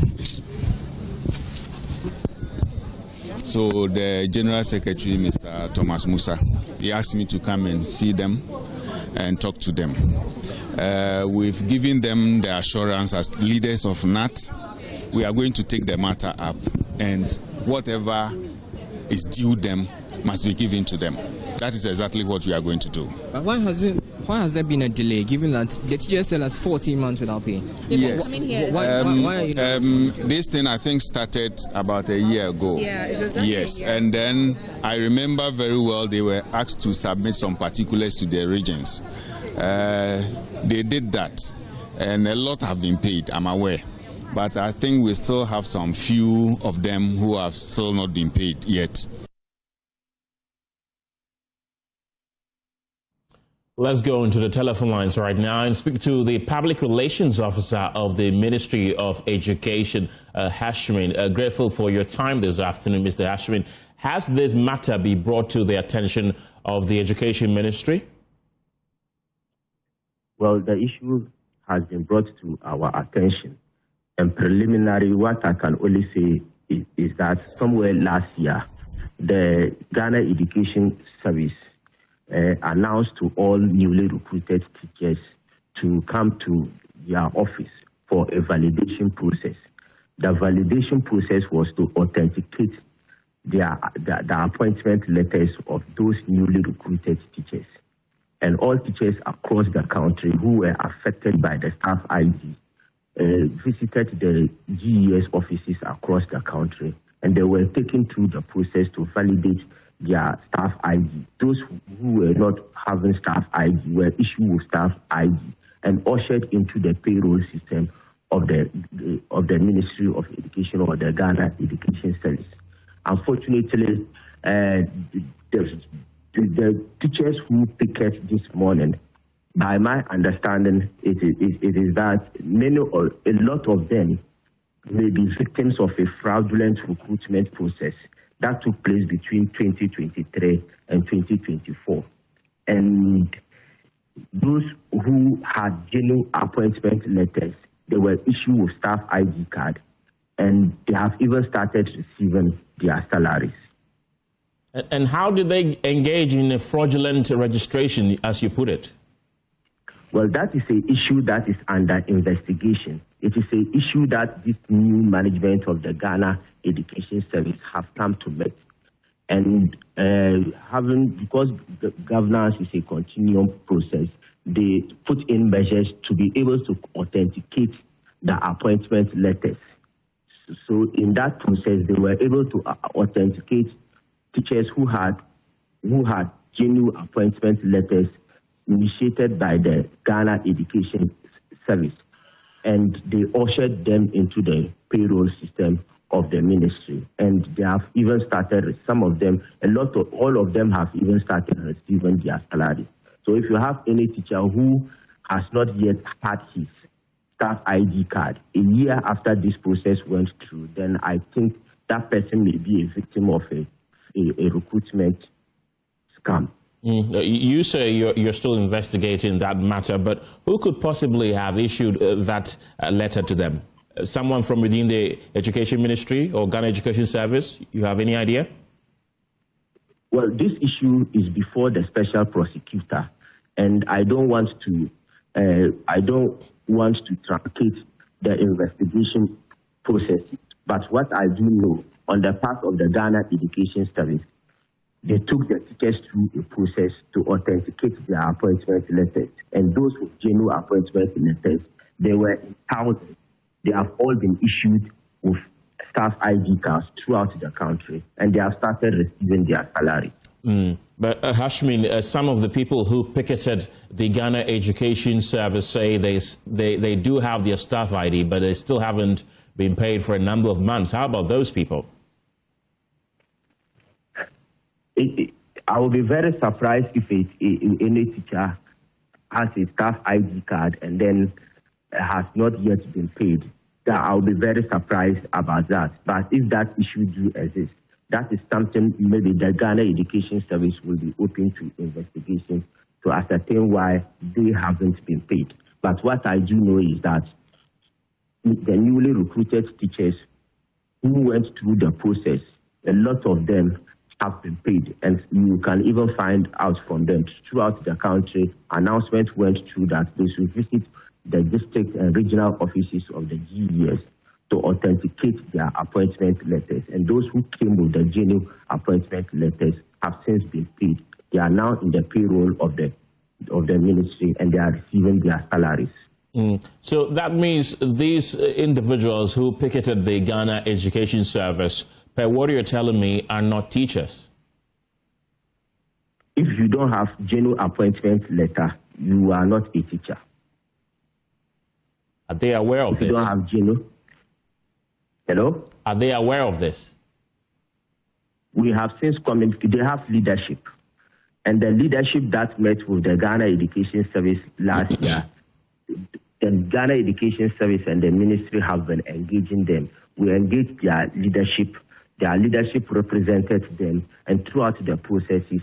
So the General Secretary, Mr. Thomas Musa, he asked me to come and see them and talk to them. We've given them the assurance as leaders of NAT, we are going to take the matter up, and whatever is due them must be given to them. That is exactly what we are going to do. But why has there been a delay, given that the teachers tell us 14 months without pay? Yes. Why are you this thing, I think, started about a year ago. Yeah, it's exactly yes, and then I remember very well they were asked to submit some particulars to their regions. They did that, and a lot have been paid, I'm aware. But I think we still have some few of them who have still not been paid yet. Let's go into the telephone lines right now and speak to the Public Relations Officer of the Ministry of Education, Hashmin. Grateful for your time this afternoon, Mr. Hashmin. Has this matter been brought to the attention of the Education Ministry? Well, the issue has been brought to our attention. And preliminary, what I can only say is that somewhere last year, the Ghana Education Service announced to all newly recruited teachers to come to their office for a validation process. The validation process was to authenticate the appointment letters of those newly recruited teachers. And all teachers across the country who were affected by the staff ID visited the GES offices across the country, and they were taken through the process to validate their staff ID. Those who were not having staff ID were issued with staff ID and ushered into the payroll system of the Ministry of Education or the Ghana Education Service. Unfortunately, the teachers who picket this morning, by my understanding, it is that a lot of them may be victims of a fraudulent recruitment process that took place between 2023 and 2024. And those who had genuine appointment letters, they were issued with staff ID card, and they have even started receiving their salaries. And how did they engage in a fraudulent registration, as you put it? Well, that is an issue that is under investigation. It is an issue that this new management of the Ghana Education Service have come to meet. And because the governance is a continuum process, they put in measures to be able to authenticate the appointment letters. So in that process, they were able to authenticate teachers who had genuine appointment letters initiated by the Ghana Education Service, and they ushered them into the payroll system of the ministry. And they have even started, all of them have even started receiving their salary. So if you have any teacher who has not yet had his staff ID card a year after this process went through, then I think that person may be a victim of a recruitment scam. You say you're still investigating that matter, but who could possibly have issued that letter to them? Someone from within the Education Ministry or Ghana Education Service? You have any idea? Well, this issue is before the special prosecutor, and I don't want to truncate the investigation process. But what I do know, on the part of the Ghana Education Service, they took the teachers through a process to authenticate their appointment letters. And those with genuine appointment letters, they were in thousands. They have all been issued with staff ID cards throughout the country, and they have started receiving their salary. But Hashmin, some of the people who picketed the Ghana Education Service say they do have their staff ID, but they still haven't been paid for a number of months. How about those people? I will be very surprised if any teacher has a staff ID card and then has not yet been paid. I will be very surprised about that. But if that issue do exist, that is something maybe the Ghana Education Service will be open to investigation to ascertain why they haven't been paid. But what I do know is that the newly recruited teachers who went through the process, a lot of them have been paid, and you can even find out from them throughout the country. Announcements went through that they should visit the district and regional offices of the GES to authenticate their appointment letters. And those who came with the genuine appointment letters have since been paid. They are now in the payroll of the ministry, and they are receiving their salaries. So that means these individuals who picketed the Ghana Education Service, per what you're telling me, are not teachers. If you don't have genuine appointment letter, you are not a teacher. Are they aware of this? If you don't have genuine. Hello? Are they aware of this? We have since communicated. They have leadership. And the leadership that met with the Ghana Education Service last year, the Ghana Education Service and the ministry have been engaging them. We engaged their leadership represented them, and throughout the processes,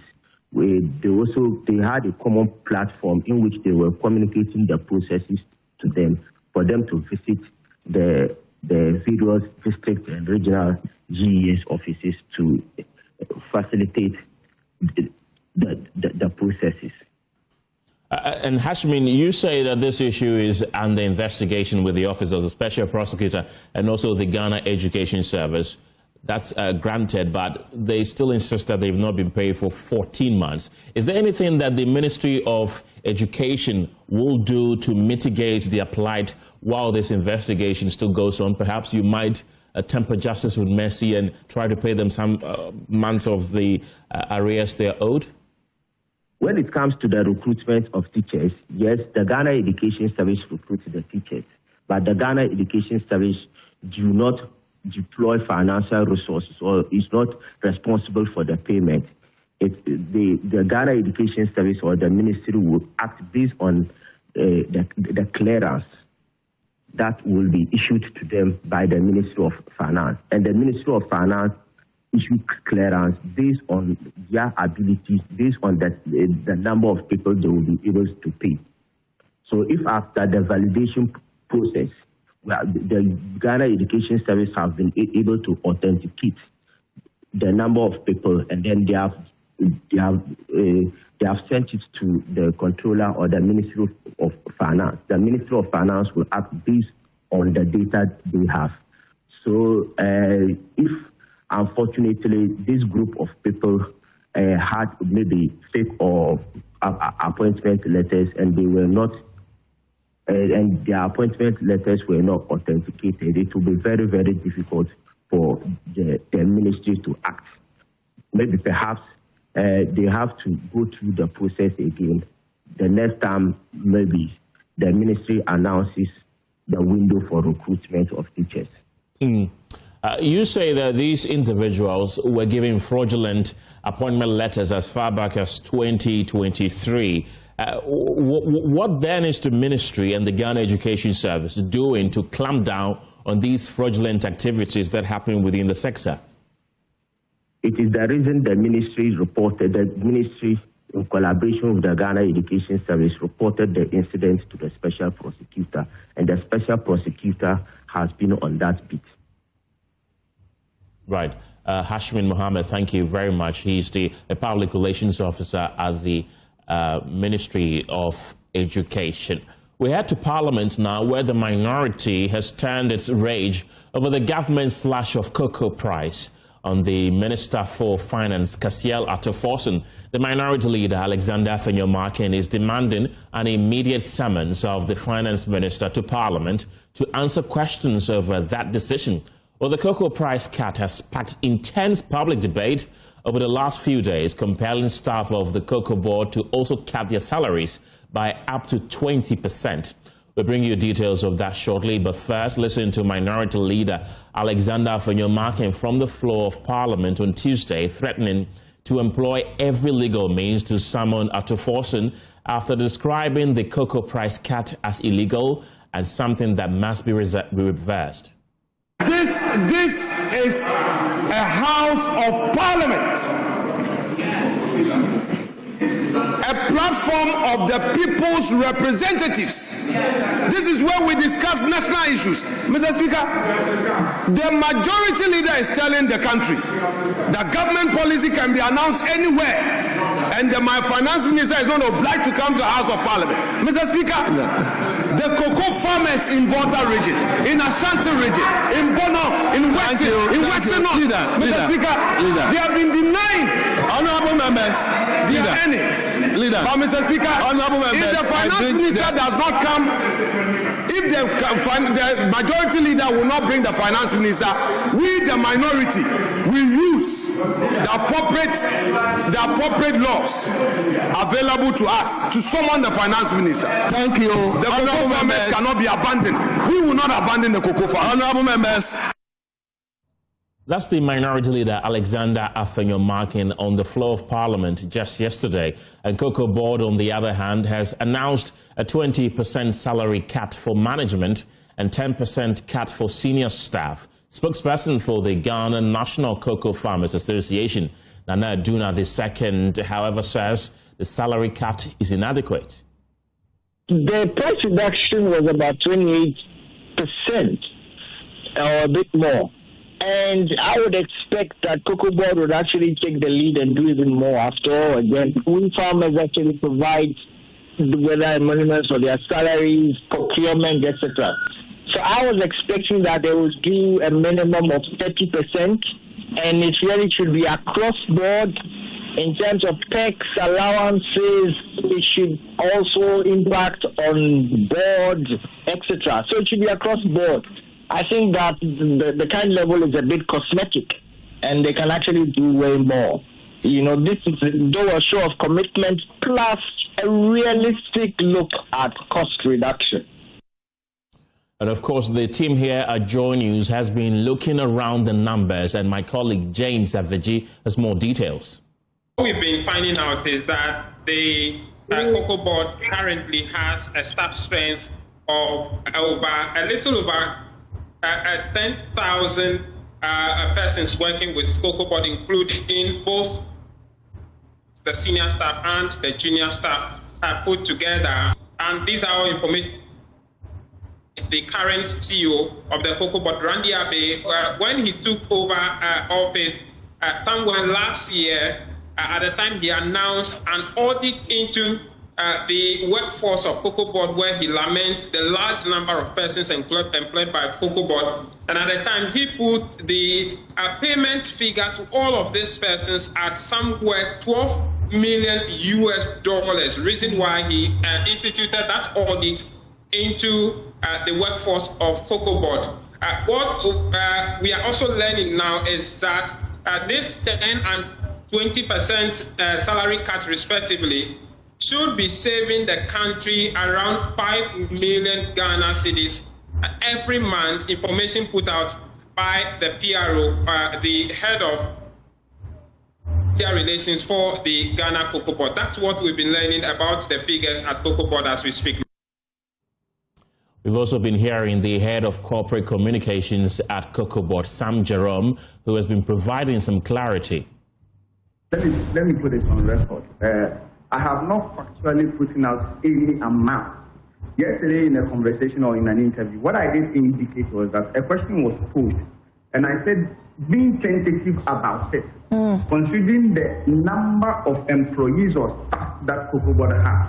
they had a common platform in which they were communicating the processes to them for them to visit the various district and regional GES offices to facilitate the processes. And Hashmin, you say that this issue is under investigation with the Office of the Special Prosecutor and also the Ghana Education Service. That's granted, but they still insist that they've not been paid for 14 months. Is there anything that the Ministry of Education will do to mitigate their plight while this investigation still goes on? Perhaps you might temper justice with mercy and try to pay them some months of the arrears they are owed? When it comes to the recruitment of teachers, yes, the Ghana Education Service recruits the teachers, but the Ghana Education Service do not deploy financial resources or is not responsible for the payment. The Ghana Education Service or the ministry will act based on the clearance that will be issued to them by the Ministry of Finance. And the Ministry of Finance issue clearance based on their abilities, based on the number of people they will be able to pay. So if after the validation process, the Ghana Education Service have been able to authenticate the number of people, and then they have sent it to the controller or the Ministry of Finance. The Ministry of Finance will act based on the data they have. So if unfortunately this group of people had maybe fake or appointment letters and they were not, and their appointment letters were not authenticated, it will be very, very difficult for the ministry to act. Maybe perhaps they have to go through the process again. The next time, maybe the ministry announces the window for recruitment of teachers. You say that these individuals were given fraudulent appointment letters as far back as 2023. What then is the ministry and the Ghana Education Service doing to clamp down on these fraudulent activities that happen within the sector? It is the reason the ministry reported, the ministry in collaboration with the Ghana Education Service reported the incident to the special prosecutor, and the special prosecutor has been on that beat. Right. Hashmin Mohammed, thank you very much. He's the public relations officer at the Ministry of Education. We head to Parliament now, where the minority has turned its rage over the government's slash of cocoa price on the Minister for Finance, Kasiel Atoforsen. The minority leader, Alexander Afenyo-Markin, is demanding an immediate summons of the Finance Minister to Parliament to answer questions over that decision. Well, the cocoa price cut has sparked intense public debate over the last few days, compelling staff of the Cocoa Board to also cut their salaries by up to 20%. We'll bring you details of that shortly, but first, listen to Minority Leader Alexander Afenyo-Markin from the floor of Parliament on Tuesday, threatening to employ every legal means to summon Atoforsen after describing the cocoa price cut as illegal and something that must be reversed. This is a House of Parliament, a platform of the people's representatives. This is where we discuss national issues. Mr. Speaker, the majority leader is telling the country that government policy can be announced anywhere, and my finance minister is not obliged to come to the House of Parliament. Mr. Speaker, the cocoa farmers in Volta region, in Ashanti region, in Bono, in Western North, Mr. Speaker, they have been denying honorable members their earnings. But Mr. Speaker, if the finance minister does not come, if the majority leader will not bring the finance minister, we, the minority, will use the appropriate laws available to us to summon the finance minister. Thank you. The cocoa farmers cannot be abandoned. We will not abandon the cocoa farmers. Honorable members. That's the Minority Leader Alexander Afenyo marking on the floor of Parliament just yesterday. And Cocoa Board, on the other hand, has announced a 20% salary cut for management and 10% cut for senior staff. Spokesperson for the Ghana National Cocoa Farmers Association, Nana Aduna II, however, says the salary cut is inadequate. The price reduction was about 28% or a bit more. And I would expect that Cocoa Board would actually take the lead and do even more. After all, again, we farmers actually provide whether emoluments for their salaries, procurement, etc. So I was expecting that they would do a minimum of 30%, and it really should be across board in terms of tax allowances. It should also impact on board, etc. So it should be across board. I think that the current level is a bit cosmetic, and they can actually do way more. You know, this is a show of commitment plus a realistic look at cost reduction. And of course, the team here at Joy News has been looking around the numbers, and my colleague James Aveji has more details. What we've been finding out is that the Cocoa Board currently has a staff strength of a little over 10,000 persons working with Cocoa Board, including both the senior staff and the junior staff put together. And these are all information. The current CEO of the Cocoa Board, Randy Abe, when he took over office somewhere last year, at the time he announced an audit into the workforce of Cocoa Board, where he laments the large number of persons employed by Cocoa Board. And at the time, he put the payment figure to all of these persons at somewhere $12 million US, reason why he instituted that audit into the workforce of Cocoa Board. What we are also learning now is that this 10 and 20% salary cut respectively should be saving the country around 5 million Ghana cedis every month, information put out by the PRO, the head of PR relations for the Ghana Cocoa Board. That's what we've been learning about the figures at Cocoa Board as we speak. We've also been hearing the head of corporate communications at Cocoa Board, Sam Jerome, who has been providing some clarity. Let me put it on record. I have not factually put out any amount. Yesterday in a conversation or in an interview, what I did indicate was that a question was posed, and I said, being tentative about it, considering the number of employees or staff that Cocoa Board has,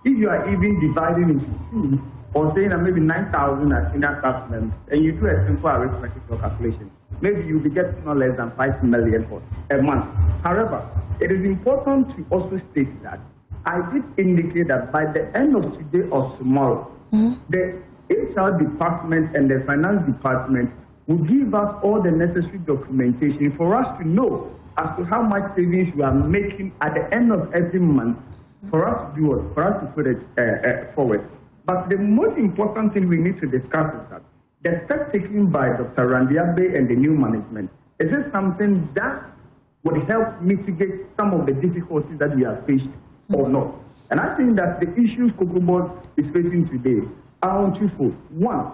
if you are even dividing into two, or saying that maybe 9,000 are senior staff members, and you do a simple arithmetic calculation, maybe you'll be getting no less than 5 million for a month. However, it is important to also state that I did indicate that by the end of today or tomorrow, the HR department and the finance department will give us all the necessary documentation for us to know as to how much savings we are making at the end of every month for us to do it, for us to put it forward. But the most important thing we need to discuss is that the step taken by Dr. Randy Abe and the new management, is it something that would help mitigate some of the difficulties that we have faced or not? And I think that the issues Cocoa Board is facing today are on twofold. One,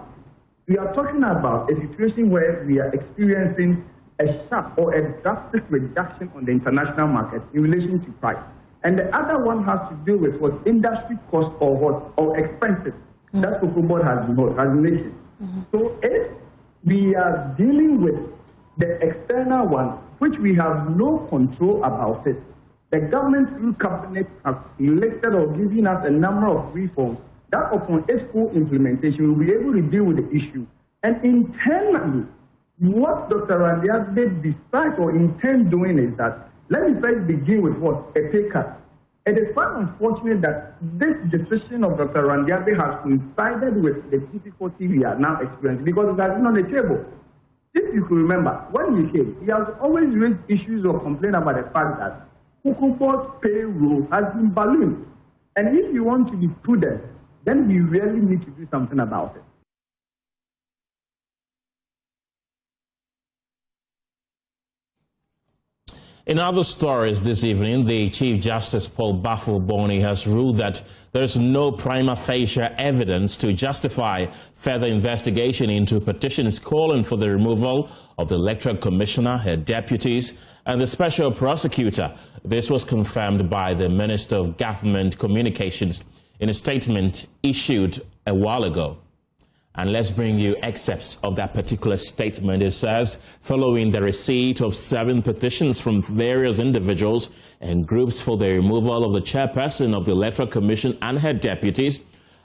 We are talking about a situation where we are experiencing a sharp or a drastic reduction on the international market in relation to price. And the other one has to do with what industry cost or expenses that cocoa board has making. So if we are dealing with the external one, which we have no control about it, the government through cabinet has elected or given us a number of reforms that upon its full implementation will be able to deal with the issue. And internally, what Dr. Randiabe decides or intends doing is that, let me first begin with what? A pay cut. It is quite unfortunate that this decision of Dr. Randiabe has coincided with the difficulty we are now experiencing because it has been on the table. If you could remember, when he came, he has always raised issues or complained about the fact that Cocoa Board's payroll has been ballooned. And if you want to be prudent, then we really need to do something about it. In other stories this evening, the Chief Justice Paul Bafo-Boni has ruled that there is no prima facie evidence to justify further investigation into petitions calling for the removal of the Electoral Commissioner, her deputies, and the Special Prosecutor. This was confirmed by the Minister of Government Communications in a statement issued a while ago. And let's bring you excerpts of that particular statement. It says, following the receipt of 7 petitions from various individuals and groups for the removal of the chairperson of the Electoral Commission and her deputies,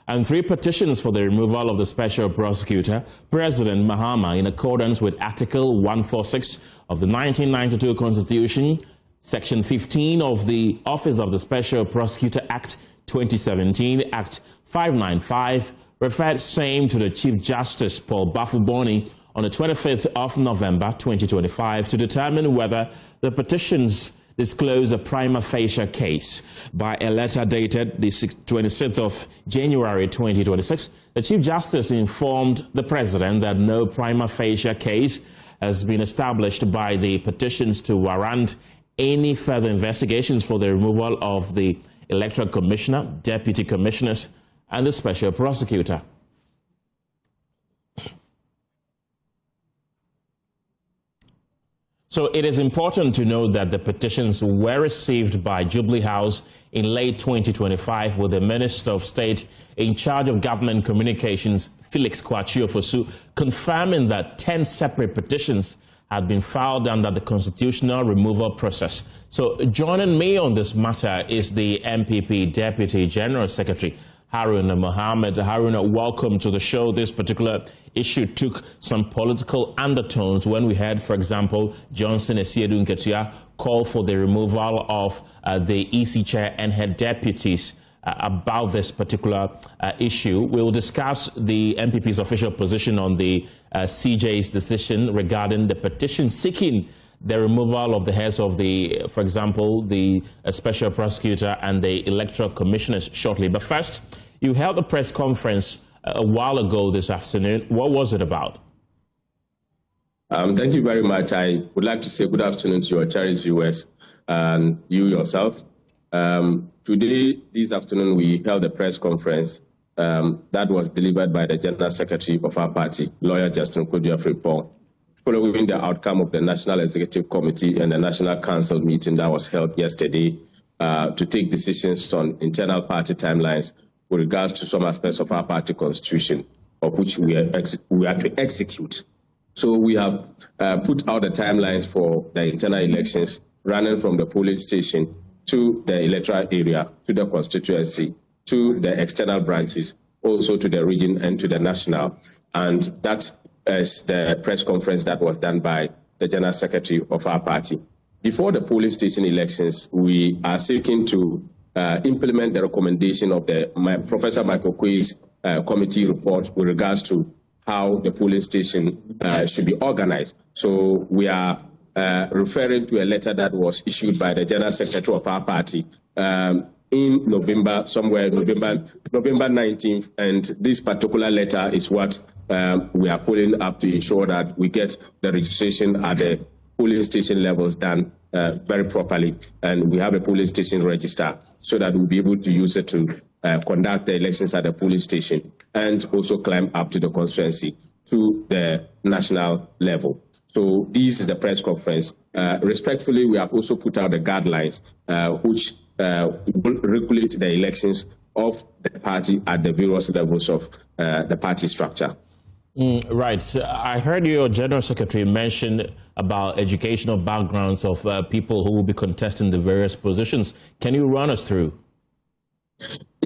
and 3 petitions for the removal of the Special Prosecutor, President Mahama, in accordance with Article 146 of the 1992 Constitution, Section 15 of the Office of the Special Prosecutor Act 2017, Act 595, referred same to the Chief Justice Paul Bafo-Boni on the 25th of November 2025 to determine whether the petitions disclose a prima facie case. By a letter dated the 26th of January 2026, the Chief Justice informed the President that no prima facie case has been established by the petitions to warrant any further investigations for the removal of the Electoral Commissioner, Deputy Commissioners, and the Special Prosecutor. So it is important to note that the petitions were received by Jubilee House in late 2025 with the Minister of State in charge of Government Communications, Felix Kwachiofosu, confirming that 10 separate petitions had been filed under the constitutional removal process. So joining me on this matter is the MPP Deputy General Secretary, Haruna Mohammed. Haruna, welcome to the show. This particular issue took some political undertones when we heard, for example, Johnson Esiedu Nketia call for the removal of the EC chair and her deputies about this particular issue. We will discuss the MPP's official position on the CJ's decision regarding the petition seeking the removal of the heads of the, for example, the Special Prosecutor and the Electoral Commissioners shortly. But first, you held a press conference a while ago this afternoon. What was it about? Thank you very much. I would like to say good afternoon to your cherished viewers and you yourself. Today, this afternoon, we held a press conference that was delivered by the General Secretary of our party, Lawyer Justin Kwadwo-Frimpong, following the outcome of the National Executive Committee and the National Council meeting that was held yesterday to take decisions on internal party timelines with regards to some aspects of our party constitution, of which we are to execute. So we have put out the timelines for the internal elections running from the polling station to the electoral area, to the constituency, to the external branches, also to the region and to the national. And that is the press conference that was done by the General Secretary of our party. Before the polling station elections, we are seeking to implement the recommendation of Professor Michael Quay's committee report with regards to how the polling station should be organized. So we are referring to a letter that was issued by the General Secretary of our party in November, somewhere November 19th, and this particular letter is what we are pulling up to ensure that we get the registration at the polling station levels done very properly, and we have a polling station register so that we'll be able to use it to conduct the elections at the polling station and also climb up to the constituency. to the national level. So this is the press conference. Respectfully, we have also put out the guidelines which will regulate the elections of the party at the various levels of the party structure. Right. I heard your General Secretary mention about educational backgrounds of people who will be contesting the various positions. Can you run us through?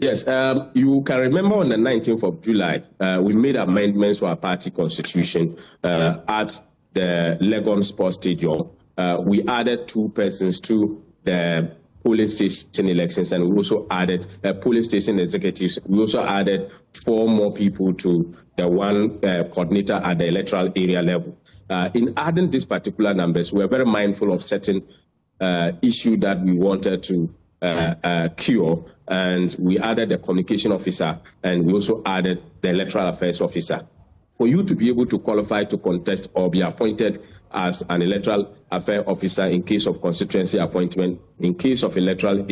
Yes. You can remember on the 19th of July, we made amendments to our party constitution at the Legon Sports Stadium. We added 2 persons to the polling station elections, and we also added polling station executives. We also added 4 more people to the one coordinator at the electoral area level. In adding these particular numbers, we are very mindful of certain issue that we wanted to cure, and we added the communication officer, and we also added the electoral affairs officer. For you to be able to qualify to contest or be appointed as an electoral affairs officer in case of constituency appointment, in case of electoral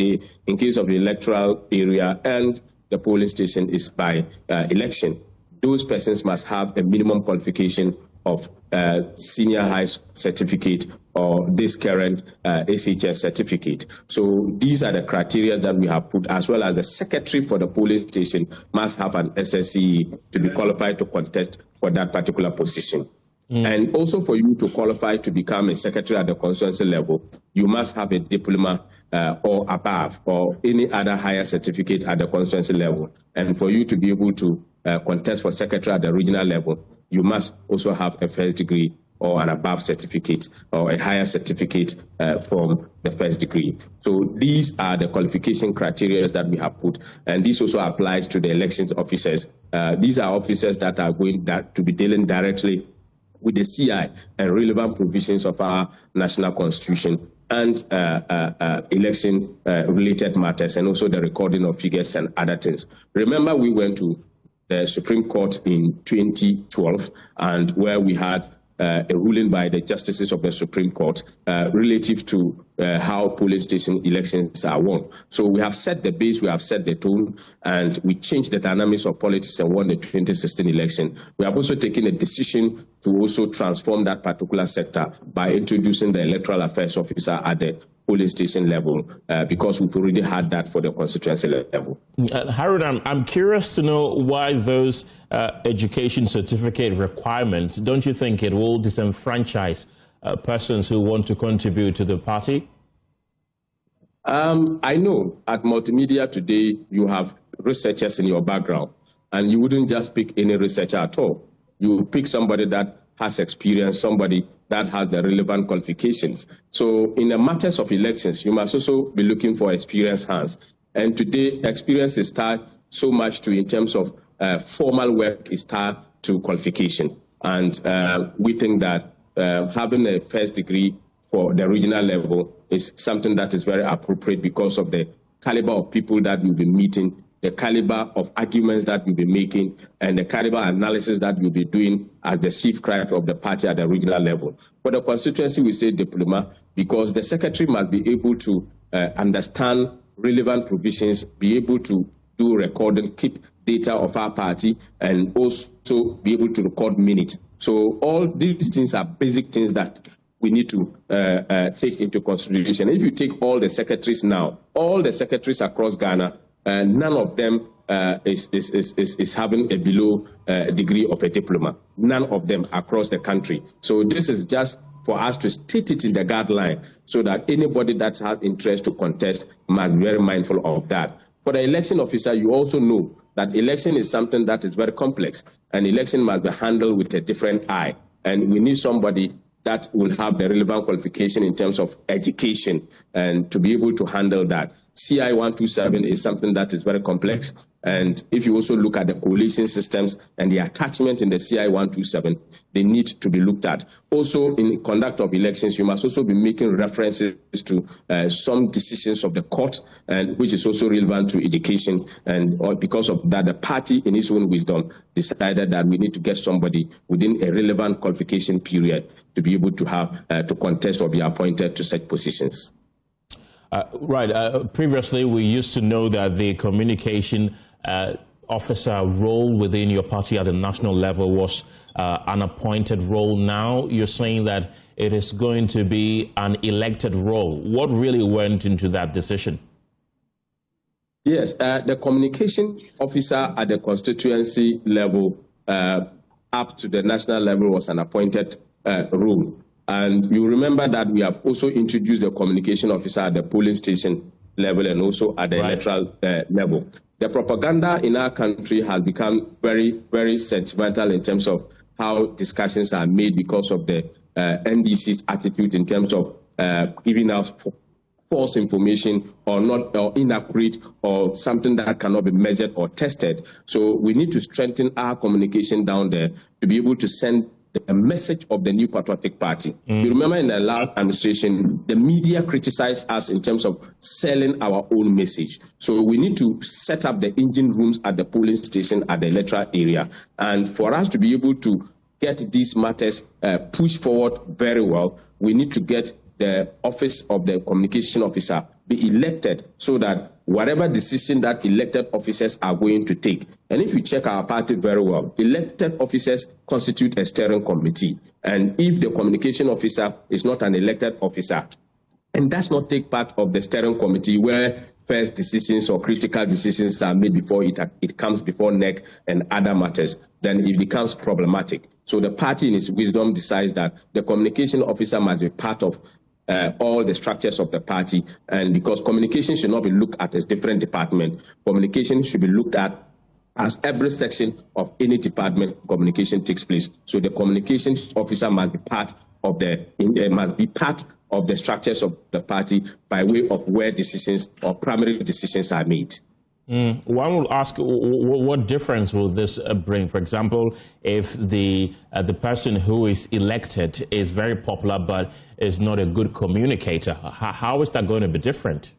area, and the polling station is by election, those persons must have a minimum qualification of senior high certificate or this current SHS certificate. So these are the criteria that we have put, as well as the secretary for the polling station must have an SSCE to be qualified to contest for that particular position. And also for you to qualify to become a secretary at the constituency level, you must have a diploma or above, or any other higher certificate at the constituency level. And for you to be able to contest for secretary at the regional level, you must also have a first degree or an above certificate or a higher certificate from the first degree. So these are the qualification criteria that we have put, and this also applies to the elections officers. These are officers that are going to be dealing directly with the CI and relevant provisions of our national constitution and election related matters, and also the recording of figures and other things. Remember, we went to the Supreme Court in 2012, and where we had a ruling by the justices of the Supreme Court relative to how polling station elections are won. So we have set the base, we have set the tone, and we changed the dynamics of politics and won the 2016 election. We have also taken a decision to also transform that particular sector by introducing the electoral affairs officer at the polling station level, because we've already had that for the constituency level. Harun, I'm curious to know why those education certificate requirements, don't you think it will disenfranchise persons who want to contribute to the party? I know at multimedia today you have researchers in your background, and you wouldn't just pick any researcher at all. You pick somebody that has experience, somebody that has the relevant qualifications. So in the matters of elections, you must also be looking for experienced hands. And today, experience is tied so much to, in terms of formal work, is tied to qualification. And we think that having a first degree for the regional level is something that is very appropriate because of the caliber of people that you'll be meeting, the caliber of arguments that you'll be making, and the caliber analysis that you'll be doing as the chief craft of the party at the regional level. For the constituency, we say diploma, because the secretary must be able to understand relevant provisions, be able to do recording, keep data of our party, and also be able to record minutes. So all these things are basic things that we need to take into consideration. If you take all the secretaries now, all the secretaries across Ghana, none of them is having a below degree of a diploma. None of them across the country. So this is just for us to state it in the guideline so that anybody that has interest to contest must be very mindful of that. For the election officer, you also know that election is something that is very complex, and election must be handled with a different eye. And we need somebody that will have the relevant qualification in terms of education and to be able to handle that. CI 127 is something that is very complex. And if you also look at the coalition systems and the attachment in the CI 127, they need to be looked at. Also, in conduct of elections, you must also be making references to some decisions of the court, and which is also relevant to education. And because of that, the party, in its own wisdom, decided that we need to get somebody within a relevant qualification period to be able to have to contest or be appointed to such positions. Right. Previously, we used to know that the communication officer role within your party at the national level was an appointed role. Now you're saying that it is going to be an elected role. What really went into that decision? Yes, the communication officer at the constituency level up to the national level was an appointed role. And you remember that we have also introduced the communication officer at the polling station level and also at the electoral level. The propaganda in our country has become very, very sentimental in terms of how discussions are made because of the NDC's attitude in terms of giving us false information or not or inaccurate or something that cannot be measured or tested. So we need to strengthen our communication down there to be able to send a message of the new patriotic party. You remember in the last administration, the media criticized us in terms of selling our own message. So we need to set up the engine rooms at the polling station at the electoral area. And for us to be able to get these matters pushed forward very well, we need to get the office of the communication officer be elected so that whatever decision that elected officers are going to take, and if you check our party very well, elected officers constitute a steering committee. And if the communication officer is not an elected officer and does not take part of the steering committee where first decisions or critical decisions are made before it comes before NEC and other matters, then it becomes problematic. So the party in its wisdom decides that the communication officer must be part of all the structures of the party, and because communication should not be looked at as different department, communication should be looked at as every section of any department communication takes place. So the communication officer must be part of the structures of the party by way of where decisions or primary decisions are made. One will ask, what difference will this bring? For example, if the person who is elected is very popular but is not a good communicator, how is that going to be different?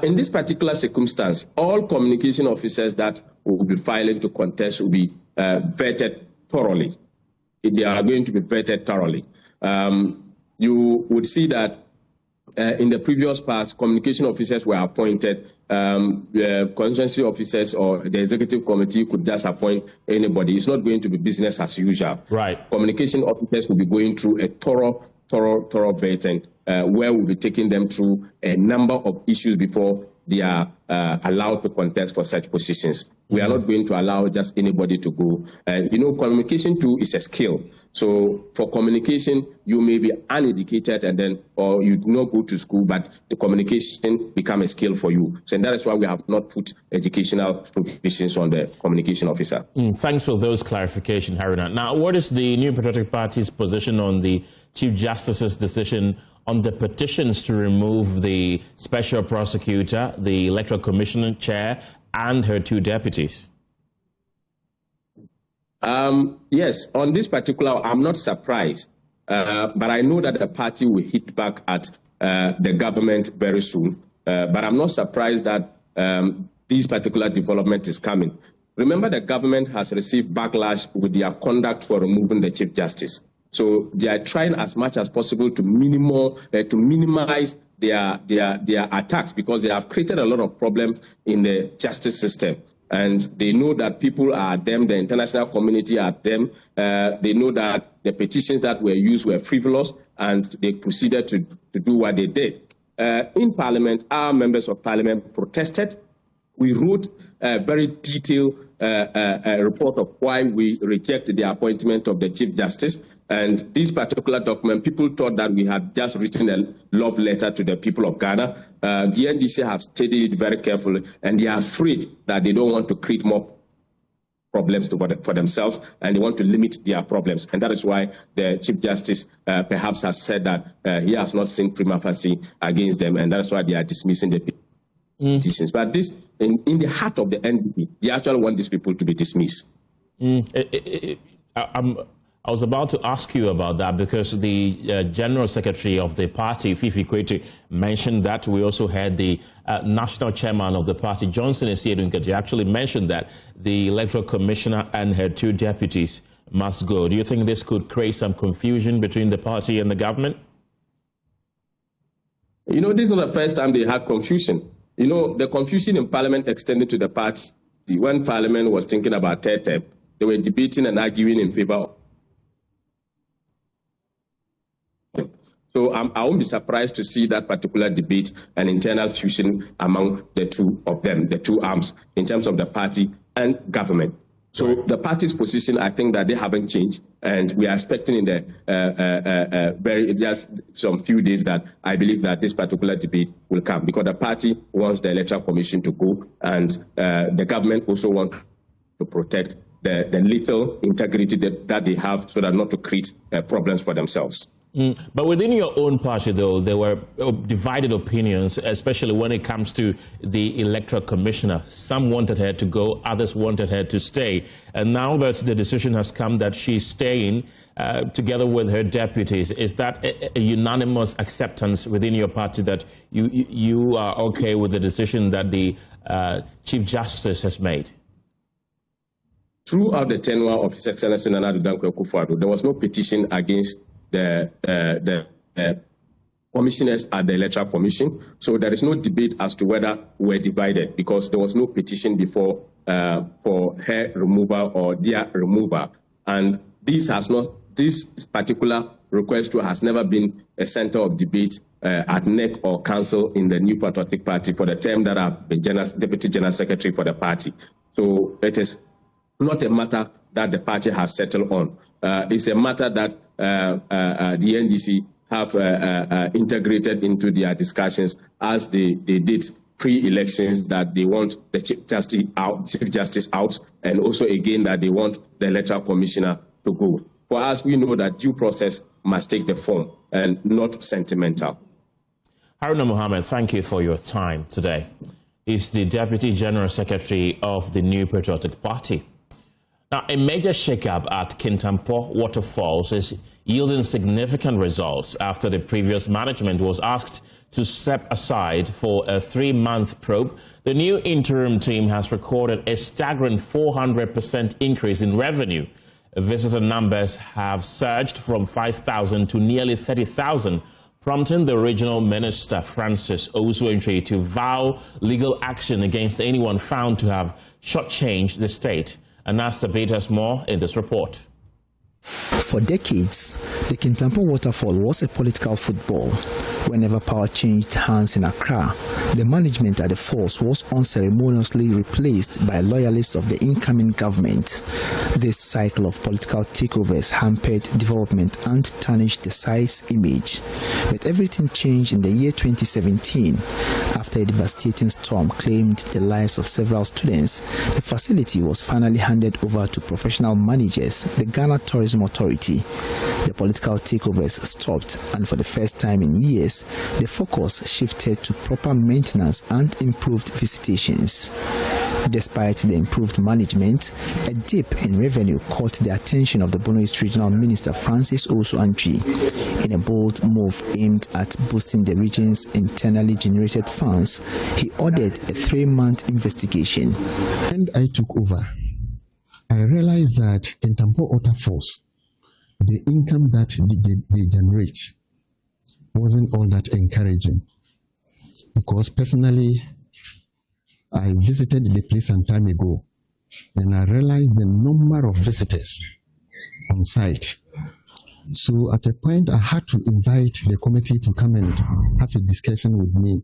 In this particular circumstance, all communication officers that will be filing to contest will be vetted thoroughly. They are going to be vetted thoroughly. You would see that in the previous past, communication officers were appointed. The constituency officers or the executive committee could just appoint anybody. It's not going to be business as usual. Right. Communication officers will be going through a thorough vetting, where we'll be taking them through a number of issues before they are allowed to contest for such positions. We are not going to allow just anybody to go. Communication too is a skill. So for communication, you may be uneducated or you do not go to school, but the communication become a skill for you. So and that is why we have not put educational provisions on the communication officer. Thanks for those clarifications, Haruna. Now, what is the New Patriotic Party's position on the Chief Justice's decision on the petitions to remove the special prosecutor, the Electoral Commission chair, and her 2 deputies? Yes, on this particular, I'm not surprised, but I know that the party will hit back at the government very soon. But I'm not surprised that this particular development is coming. Remember, the government has received backlash with their conduct for removing the Chief Justice. So they are trying as much as possible to minimize their attacks, because they have created a lot of problems in the justice system. And they know that people are them, the international community are them. They know that the petitions that were used were frivolous, and they proceeded to do what they did. In Parliament, our members of Parliament protested. We wrote a very detailed report of why we reject the appointment of the Chief Justice. And this particular document, people thought that we had just written a love letter to the people of Ghana. The NDC have studied it very carefully, and they are afraid that they don't want to create more problems for themselves, and they want to limit their problems. And that is why the Chief Justice perhaps has said that he has not seen prima facie against them, and that is why they are dismissing the petitions. But this, in the heart of the NDP, they actually want these people to be dismissed. I was about to ask you about that, because the General Secretary of the party, Fifi Kwete, mentioned that. We also had the National Chairman of the party, Johnson Esiedunkeji, actually mentioned that the Electoral Commissioner and her 2 deputies must go. Do you think this could create some confusion between the party and the government? This is not the first time they had confusion. The confusion in Parliament extended to the party when Parliament was thinking about third term, they were debating and arguing in favor. So I won't be surprised to see that particular debate and internal fusion among the two of them, the two arms, in terms of the party and government. So the party's position, I think that they haven't changed, and we are expecting in the just some few days that I believe that this particular debate will come, because the party wants the Electoral Commission to go, and the government also wants to protect the little integrity that they have, so that not to create problems for themselves. But within your own party, though, there were divided opinions, especially when it comes to the electoral commissioner. Some wanted her to go, others wanted her to stay. And now that the decision has come that she's staying together with her deputies, is that a unanimous acceptance within your party that you are okay with the decision that the Chief Justice has made? Throughout the tenure of His Excellency Nana Addo Dankwa Akufo-Addo, there was no petition against the commissioners at the Electoral Commission. So there is no debate as to whether we're divided, because there was no petition before for her removal or their removal. And this particular request has never been a center of debate at NEC or council in the New Patriotic Party for the term that I've been Deputy General Secretary for the party. So it is not a matter that the party has settled on. It's a matter that the NDC have integrated into their discussions as they did pre-elections, that they want the Chief Justice out, and also again that they want the Electoral Commissioner to go. For us, we know that due process must take the form and not sentimental. Haruna Mohammed, thank you for your time today. He's the Deputy General Secretary of the New Patriotic Party. Now, a major shakeup at Kintampo Waterfalls is yielding significant results after the previous management was asked to step aside for a 3-month probe. The new interim team has recorded a staggering 400% increase in revenue. Visitor numbers have surged from 5,000 to nearly 30,000, prompting the regional minister, Francis Owusu-Antwi, to vow legal action against anyone found to have shortchanged the state. And Nasta Betas more in this report. For decades, the Kintampo Waterfall was a political football. Whenever power changed hands in Accra, the management at the falls was unceremoniously replaced by loyalists of the incoming government. This cycle of political takeovers hampered development and tarnished the site's image. But everything changed in the year 2017. After a devastating storm claimed the lives of several students, the facility was finally handed over to professional managers, the Ghana Tourism Authority. The political takeovers stopped, and for the first time in years, the focus shifted to proper maintenance and improved visitations. Despite the improved management, a dip in revenue caught the attention of the Borno East Regional Minister Francis Owusu-Antwi. In a bold move aimed at boosting the region's internally generated funds, he ordered a 3-month investigation. When I took over, I realized that in Kintampo Waterfalls, the income that they generate wasn't all that encouraging, because personally I visited the place some time ago and I realized the number of visitors on site. So at a point I had to invite the committee to come and have a discussion with me,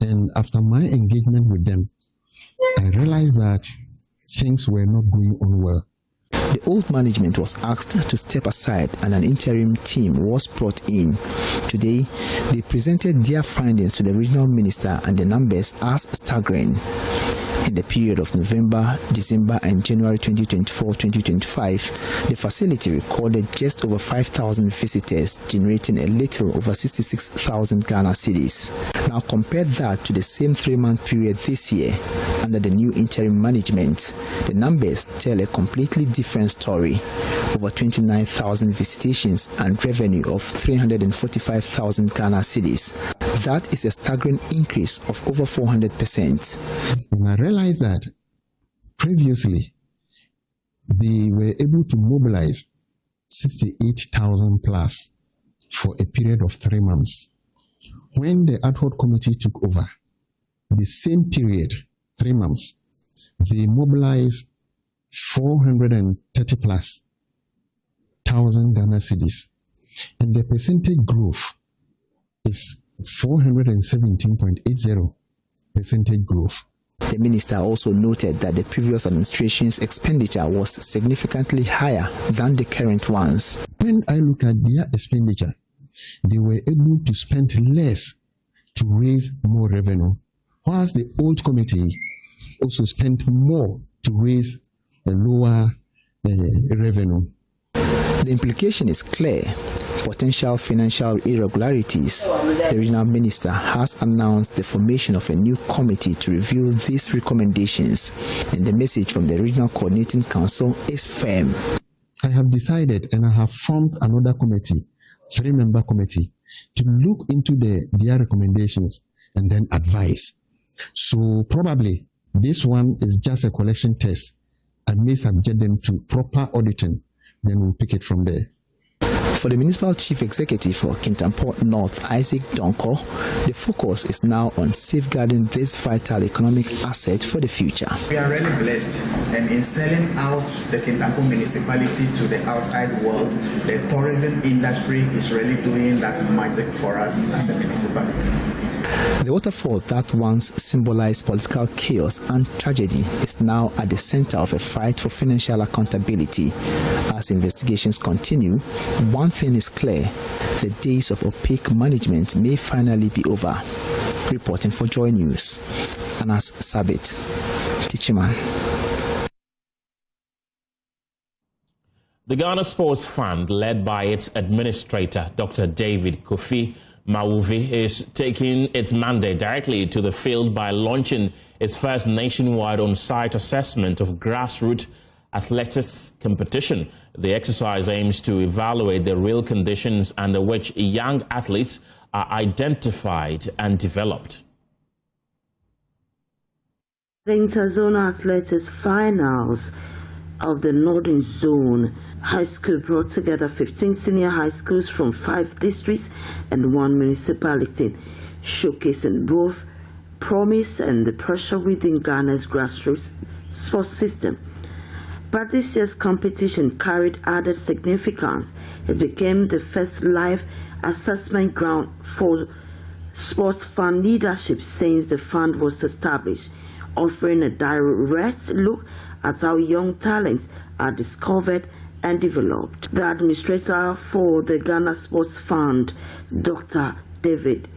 and after my engagement with them, I realized that things were not going on well. The old management was asked to step aside and an interim team was brought in. Today, they presented their findings to the regional minister, and the numbers are staggering. In the period of November, December and January 2024-2025, the facility recorded just over 5,000 visitors, generating a little over 66,000 Ghana cedis. Now compare that to the same 3-month period this year. Under the new interim management, the numbers tell a completely different story. Over 29,000 visitations and revenue of 345,000 Ghana cedis. That is a staggering increase of over 400%. And I realized that previously they were able to mobilize 68,000 plus for a period of 3 months. When the ad hoc committee took over, the same period, 3 months, they mobilized 430 plus thousand Ghana cedis, and the percentage growth is 417.80% growth. The minister also noted that the previous administration's expenditure was significantly higher than the current ones. When I look at their expenditure, they were able to spend less to raise more revenue, whilst the old committee also spent more to raise a lower revenue. The implication is clear. Potential financial irregularities. The regional minister has announced the formation of a new committee to review these recommendations, and the message from the Regional Coordinating Council is firm. I have decided and I have formed another committee, 3-member committee, to look into their recommendations and then advise. So probably this one is just a collection test. I may subject them to proper auditing, then we'll pick it from there. For the Municipal Chief Executive for Kintampo North, Isaac Donko, the focus is now on safeguarding this vital economic asset for the future. We are really blessed, and in selling out the Kintampo municipality to the outside world, the tourism industry is really doing that magic for us as a municipality. The waterfall that once symbolized political chaos and tragedy is now at the center of a fight for financial accountability. As investigations continue, one thing is clear: the days of opaque management may finally be over. Reporting for Joy News, Anas Sabit, Tichiman. The Ghana Sports Fund, led by its administrator, Dr. David Kofi Mawuvi, is taking its mandate directly to the field by launching its first nationwide on-site assessment of grassroots athletics competition. The exercise aims to evaluate the real conditions under which young athletes are identified and developed. The interzonal athletics finals of the Northern Zone High School brought together 15 senior high schools from 5 districts and 1 municipality, showcasing both promise and the pressure within Ghana's grassroots sports system. But this year's competition carried added significance. It became the first live assessment ground for sports fund leadership since the fund was established, offering a direct look at how young talents are discovered and developed. The administrator for the Ghana Sports Fund, Dr. David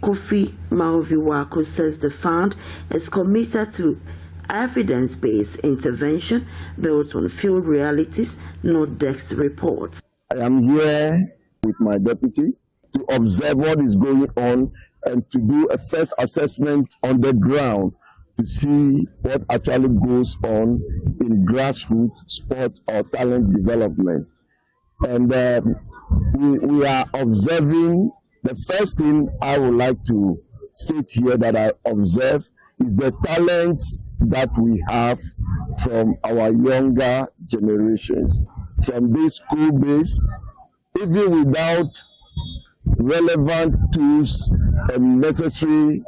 Kofi Mawuvi, says the fund is committed to evidence-based intervention built on field realities, not desk reports. I am here with my deputy to observe what is going on and to do a first assessment on the ground to see what actually goes on in grassroots sport or talent development. And we are observing. The first thing I would like to state here that I observe is the talents that we have from our younger generations, from this school base, even without relevant tools and necessary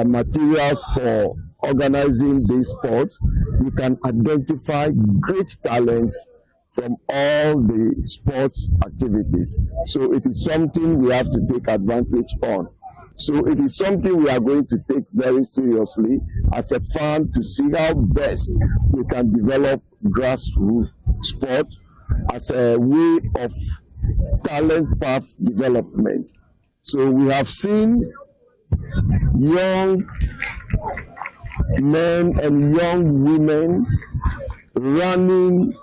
materials for organizing these sports, you can identify great talents from all the sports activities. So it is something we have to take advantage on. So it is something we are going to take very seriously as a fund to see how best we can develop grassroots sport as a way of talent path development. So we have seen young men and young women running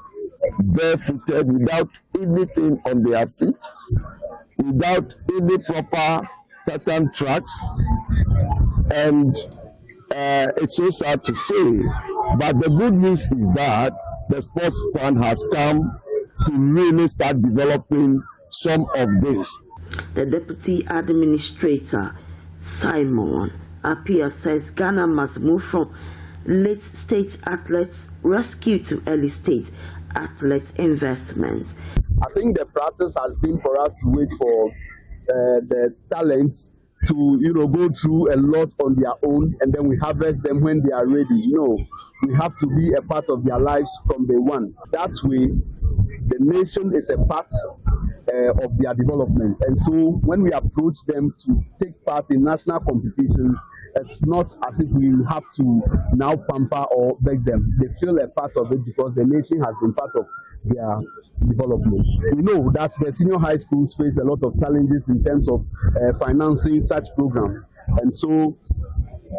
barefooted without anything on their feet, without any proper tartan tracks, and it's so sad to say, but the good news is that the sports fund has come to really start developing some of this. The deputy administrator, Simon Appiah, says Ghana must move from late stage athletes rescue to early stage athlete investments. I think the practice has been for us to wait for the talents to go through a lot on their own and then we harvest them when they are ready. No, we have to be a part of their lives from day one. That way, the nation is a part of their development. And so when we approach them to take part in national competitions, it's not as if we have to now pamper or beg them. They feel a part of it because the nation has been part of their development. We know that the senior high schools face a lot of challenges in terms of financing such programs. And so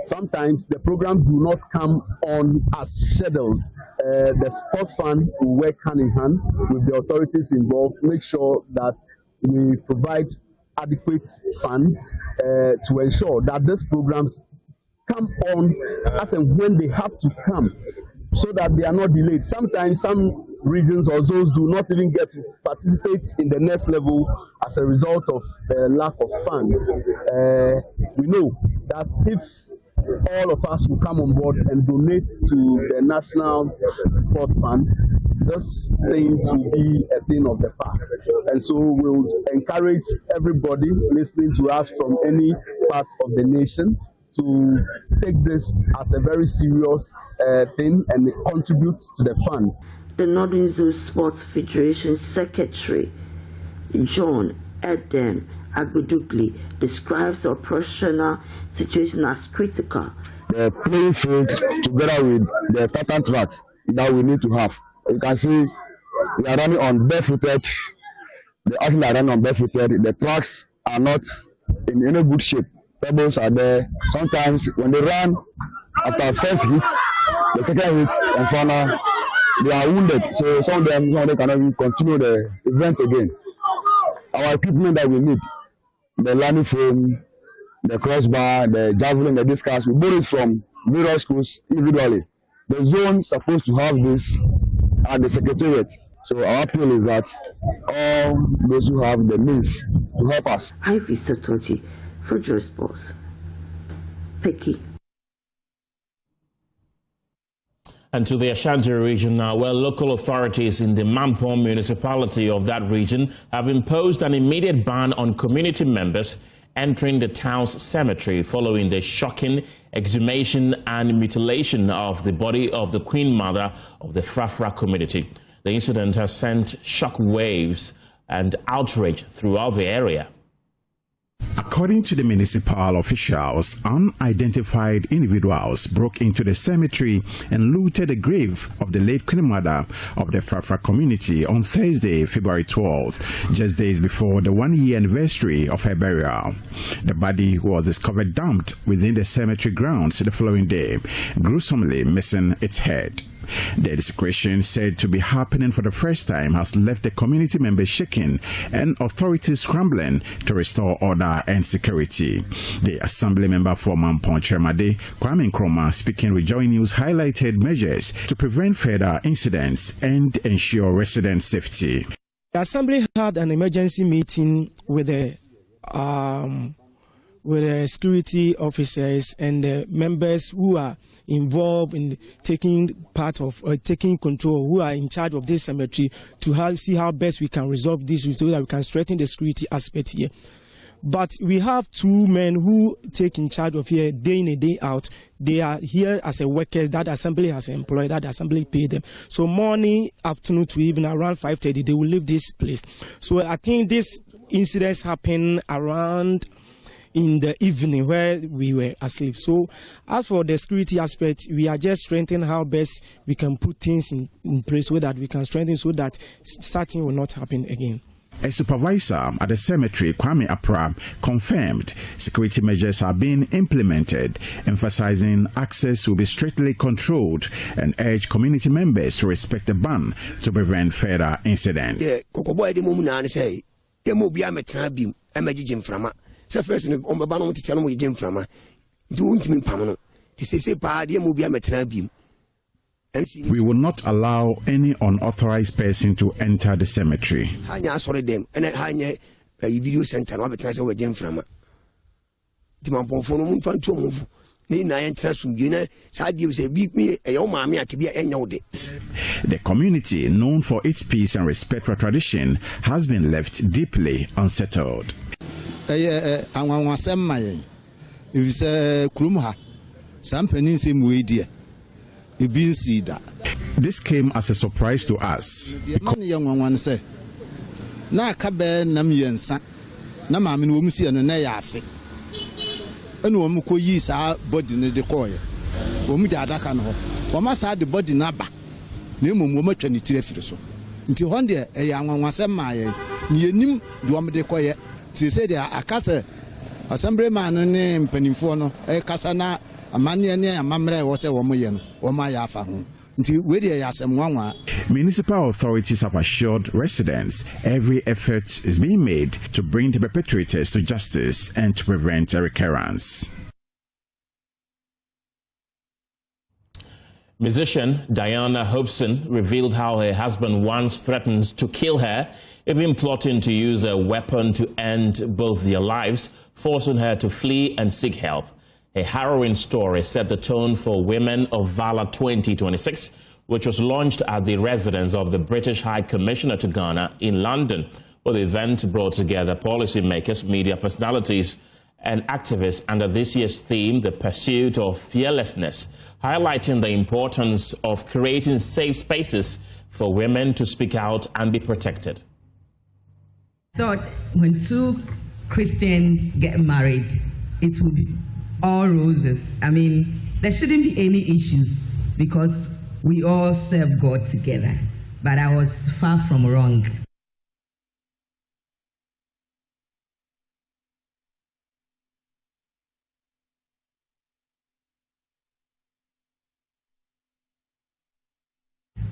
sometimes the programs do not come on as scheduled. The sports fund will work hand in hand with the authorities involved, make sure that we provide adequate funds to ensure that these programs come on as and when they have to come, so that they are not delayed. Sometimes some regions or zones do not even get to participate in the next level as a result of lack of funds. We know that if all of us will come on board and donate to the National Sports Fund, those things will be a thing of the past. And so we'll encourage everybody listening to us from any part of the nation to take this as a very serious thing and contribute to the fund. The Northern Zone Sports Federation Secretary John Edem Agbedugli describes the operational situation as critical. The playing field together with the pattern tracks that we need to have. You can see we are running on barefooted. The athletes are running on barefooted. The tracks are not in any good shape. Pebbles are there. Sometimes when they run after first hit, the second hit and final, they are wounded. So some of them cannot even continue the event again. Our equipment that we need, the landing foam, the crossbar, the javelin, the discus, we bought it from various schools individually. The zone is supposed to have this at the secretariat. So our appeal is that all those who have the means to help us. Ivy Satoji for Joy Sports. Peki. And to the Ashanti region now, where local authorities in the Mampong municipality of that region have imposed an immediate ban on community members entering the town's cemetery following the shocking exhumation and mutilation of the body of the Queen Mother of the Frafra community. The incident has sent shock waves and outrage throughout the area. According to the municipal officials, unidentified individuals broke into the cemetery and looted the grave of the late Queen Mother of the Frafra community on Thursday, February 12th, just days before the 1-year anniversary of her burial. The body was discovered dumped within the cemetery grounds the following day, gruesomely missing its head. The desecration, said to be happening for the first time, has left the community members shaking and authorities scrambling to restore order and security. The assembly member for Mampong Chermade, Kwame Nkrumah, speaking with Joy News, highlighted measures to prevent further incidents and ensure resident safety. The assembly had an emergency meeting with the security officers and the members who are involved in taking part of taking control, who are in charge of this cemetery, to see how best we can resolve this so that we can strengthen the security aspect here. But we have two men who take in charge of here day in and day out. They are here as a workers that assembly has employed, that assembly pay them. So morning, afternoon to even around 5:30, they will leave this place. So I think this incidents happen around in the evening where we were asleep. So as for the security aspect, we are just strengthening how best we can put things in place so that we can strengthen so that starting will not happen again. A supervisor at the cemetery, Kwame Apra, confirmed security measures are being implemented, emphasizing access will be strictly controlled and urged community members to respect the ban to prevent further incidents. We will not allow any unauthorized person to enter the cemetery. The community, known for its peace and respect for tradition, has been left deeply unsettled. anwanwasem maye if say kurum ha sampani nsem we dia ebi nsi da. This came as a surprise to us. Na kabe nam yensa na maame no wom sie no na ya afe ene wom ko yi sa body ne de koye wom ja adaka no wom asa de body na ba na emom wom atwa ne tire firi so nti hon de e ya anwanwasem maaye ne yenim de wom de koye ti se de akase assembly man ne mpanimfo no e kasa na amane ne amamre wo se wom ye no wom aya afa ho. Municipal authorities have assured residents every effort is being made to bring the perpetrators to justice and to prevent a recurrence. Musician Diana Hobson revealed how her husband once threatened to kill her, even plotting to use a weapon to end both their lives, forcing her to flee and seek help. A harrowing story set the tone for Women of Valor 2026, which was launched at the residence of the British High Commissioner to Ghana in London. Well, the event brought together policymakers, media personalities, and activists under this year's theme, The Pursuit of Fearlessness, highlighting the importance of creating safe spaces for women to speak out and be protected. Thought when two Christians get married, it will be all roses. I mean, there shouldn't be any issues because we all serve God together. But I was far from wrong.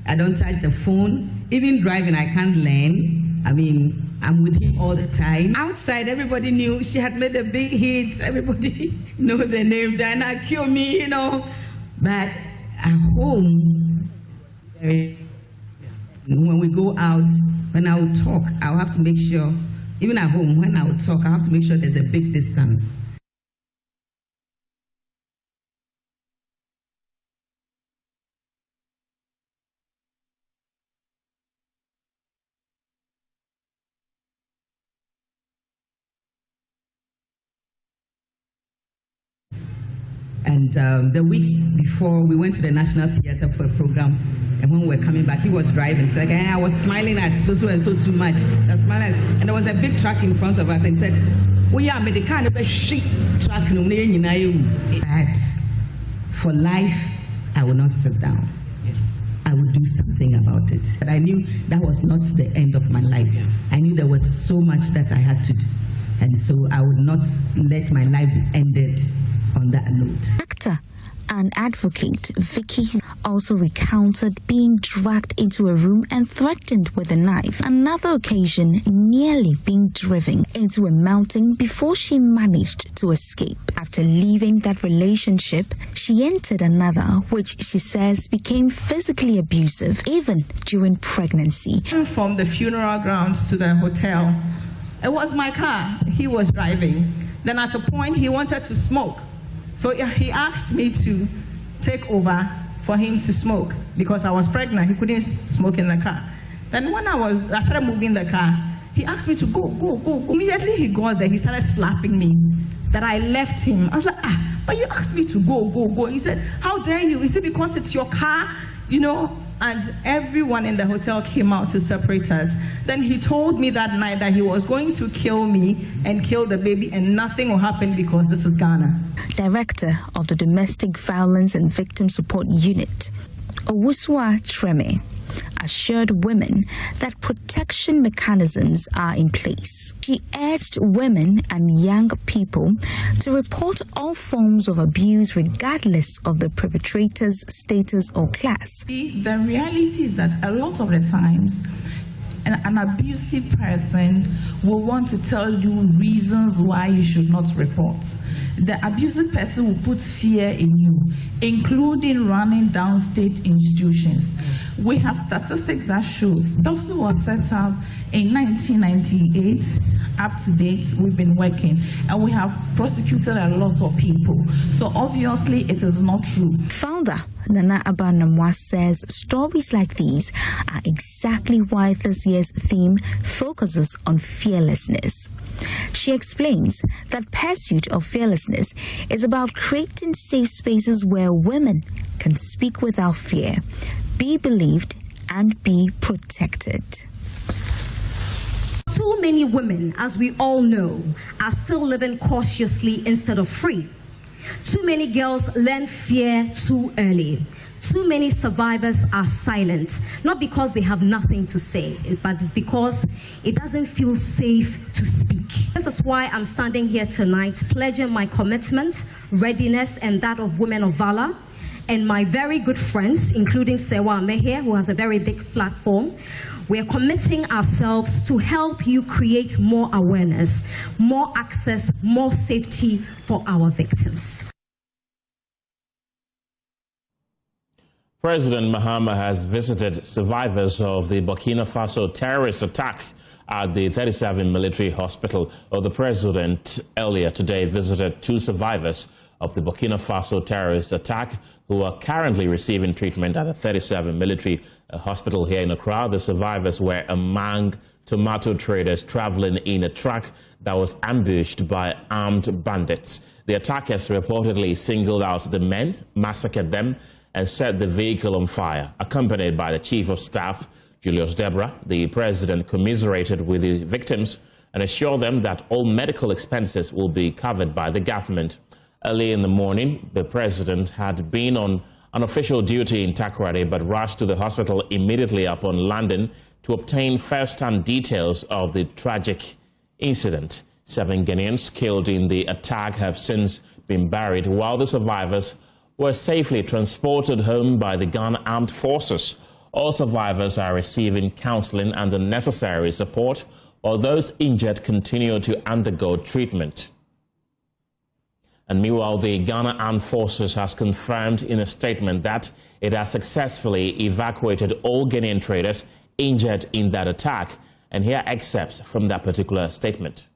I don't touch the phone. Even driving, I can't learn. I mean, I'm with him all the time. Outside, everybody knew she had made a big hit. Everybody knows the name. Diana killed me, you know. But at home, when we go out, when I will talk, I'll have to make sure, even at home, when I will talk, I have to make sure there's a big distance. And the week before, we went to the National Theatre for a program. And when we were coming back, he was driving. So I was smiling at so and so too much. I was smiling and there was a big truck in front of us. And he said, "Oh yeah, but the kind of a shit truck." But for life, I will not sit down. I would do something about it. But I knew that was not the end of my life. I knew there was so much that I had to do. And so I would not let my life be ended on that note. Actor and advocate Vicky also recounted being dragged into a room and threatened with a knife. Another occasion, nearly being driven into a mountain before she managed to escape. After leaving that relationship, she entered another, which she says became physically abusive even during pregnancy. From the funeral grounds to the hotel, it was my car. He was driving. Then at a point, he wanted to smoke. So he asked me to take over for him to smoke because I was pregnant. He couldn't smoke in the car. Then when I started moving the car, he asked me to go. Immediately he got there, he started slapping me. That I left him. I was like, but you asked me to go. He said, how dare you? Is it because it's your car? You know? And everyone in the hotel came out to separate us. Then he told me that night that he was going to kill me and kill the baby and nothing will happen because this is Ghana. Director of the Domestic Violence and Victim Support Unit, Owusua Treme, assured women that protection mechanisms are in place. She urged women and young people to report all forms of abuse regardless of the perpetrator's status or class. The reality is that a lot of the times an abusive person will want to tell you reasons why you should not report. The abusive person will put fear in you, including running down state institutions. We have statistics that shows those who were set up in 1998, up to date, we've been working, and we have prosecuted a lot of people. So obviously it is not true. Founder Nana Abanamwa says stories like these are exactly why this year's theme focuses on fearlessness. She explains that Pursuit of Fearlessness is about creating safe spaces where women can speak without fear, be believed, and be protected. Too many women, as we all know, are still living cautiously instead of free. Too many girls learn fear too early. Too many survivors are silent, not because they have nothing to say, but it's because it doesn't feel safe to speak. This is why I'm standing here tonight, pledging my commitment, readiness, and that of women of valor, and my very good friends, including Sewa Mehe, who has a very big platform. We're committing ourselves to help you create more awareness, more access, more safety for our victims. President Mahama has visited survivors of the Burkina Faso terrorist attack at the 37 military hospital. The president earlier today visited 2 survivors of the Burkina Faso terrorist attack who are currently receiving treatment at the 37 military hospital here in Accra. The survivors were among tomato traders traveling in a truck that was ambushed by armed bandits. The attackers reportedly singled out the men, massacred them, and set the vehicle on fire. Accompanied by the Chief of Staff, Julius Debra, the president commiserated with the victims and assured them that all medical expenses will be covered by the government. Early in the morning, the president had been on unofficial duty in Takoradi but rushed to the hospital immediately upon landing to obtain first-hand details of the tragic incident. 7 Ghanaians killed in the attack have since been buried, while the survivors were safely transported home by the Ghana Armed Forces. All survivors are receiving counseling and the necessary support, while those injured continue to undergo treatment. And meanwhile, the Ghana Armed Forces has confirmed in a statement that it has successfully evacuated all Ghanaian traders injured in that attack. And here are excerpts from that particular statement.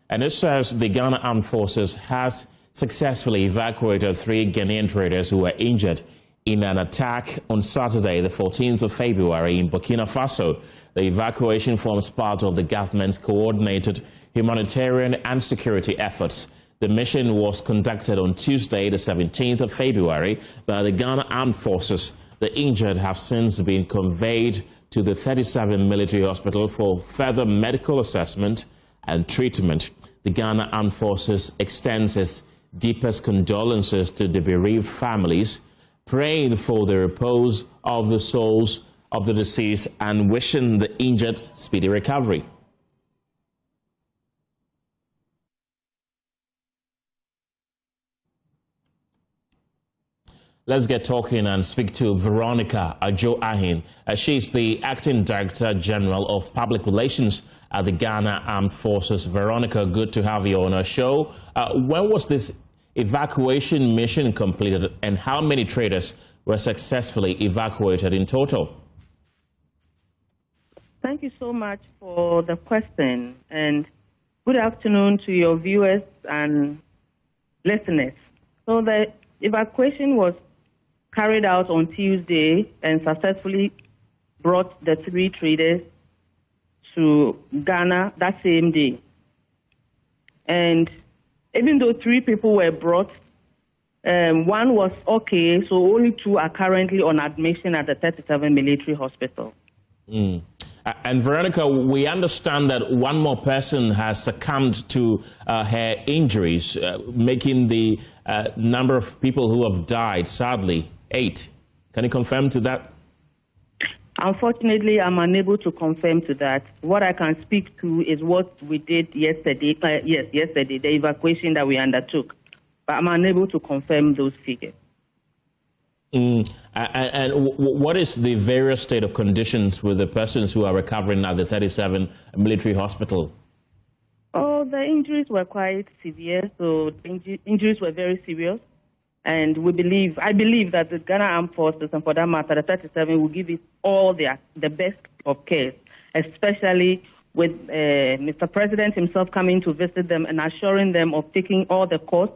And it says the Ghana Armed Forces has successfully evacuated 3 Ghanaian traders who were injured in an attack on Saturday, the 14th of February in Burkina Faso. The evacuation forms part of the government's coordinated humanitarian and security efforts. The mission was conducted on Tuesday, the 17th of February, by the Ghana Armed Forces. The injured have since been conveyed to the 37 military hospital for further medical assessment and treatment. The Ghana Armed Forces extends its deepest condolences to the bereaved families, praying for the repose of the souls of the deceased and wishing the injured speedy recovery. Let's get talking and speak to Veronica Ajo-Ahin. She's the Acting Director General of Public Relations at the Ghana Armed Forces. Veronica, good to have you on our show. When was this evacuation mission completed, and how many traders were successfully evacuated in total? Thank you so much for the question, and good afternoon to your viewers and listeners. So the evacuation was carried out on Tuesday and successfully brought the 3 traders to Ghana that same day. And even though 3 people were brought, 1 was okay, so only 2 are currently on admission at the 37 military hospital. And Veronica, we understand that 1 more person has succumbed to her injuries, making the number of people who have died, sadly, 8. Can you confirm to that? Unfortunately, I'm unable to confirm to that. What I can speak to is what we did yesterday, yesterday, the evacuation that we undertook. But I'm unable to confirm those figures. And what is the various state of conditions with the persons who are recovering at the 37 military hospital? Oh, the injuries were quite severe, so the injuries were very serious. And I believe that the Ghana Armed Forces, and for that matter, the 37 will give it all the best of care, especially with Mr. President himself coming to visit them and assuring them of taking all the costs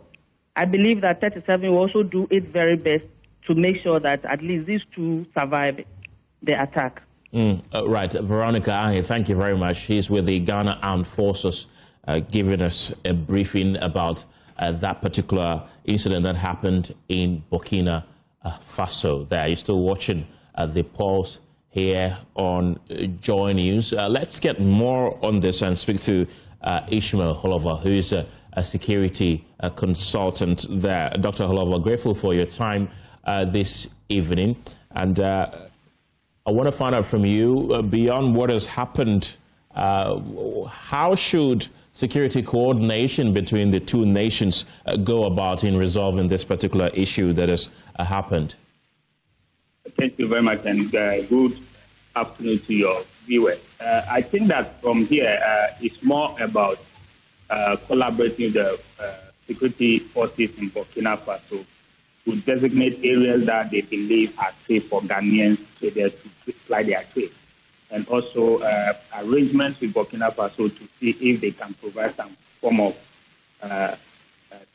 I believe that 37 will also do its very best to make sure that at least these two survive the attack. Right, Veronica Ahe, thank you very much. She's with the Ghana Armed Forces, giving us a briefing about that particular incident that happened in Burkina Faso. There, you're still watching the Pulse here on Joy News. Let's get more on this and speak to Ishmael Holover, who is a security consultant there. Dr. Holover, grateful for your time this evening. And I want to find out from you, beyond what has happened, how should security coordination between the two nations go about in resolving this particular issue that has happened? Thank you very much, and good afternoon to your viewers. I think that from here, it's more about collaborating the security forces in Burkina Faso to designate areas that they believe are safe for Ghanaian traders to ply their trade, and also arrangements with Burkina Faso to see if they can provide some form of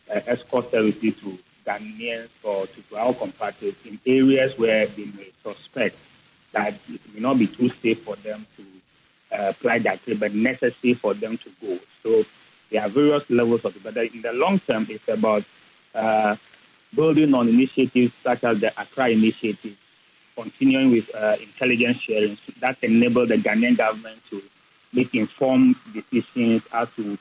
escort services to Ghanaians or to our compatriots in areas where they may suspect that it may not be too safe for them to ply their trade, but necessary for them to go. So there are various levels of it, but in the long term, it's about building on initiatives such as the Accra Initiative, continuing with intelligence sharing that enable the Ghanaian government to make informed decisions as to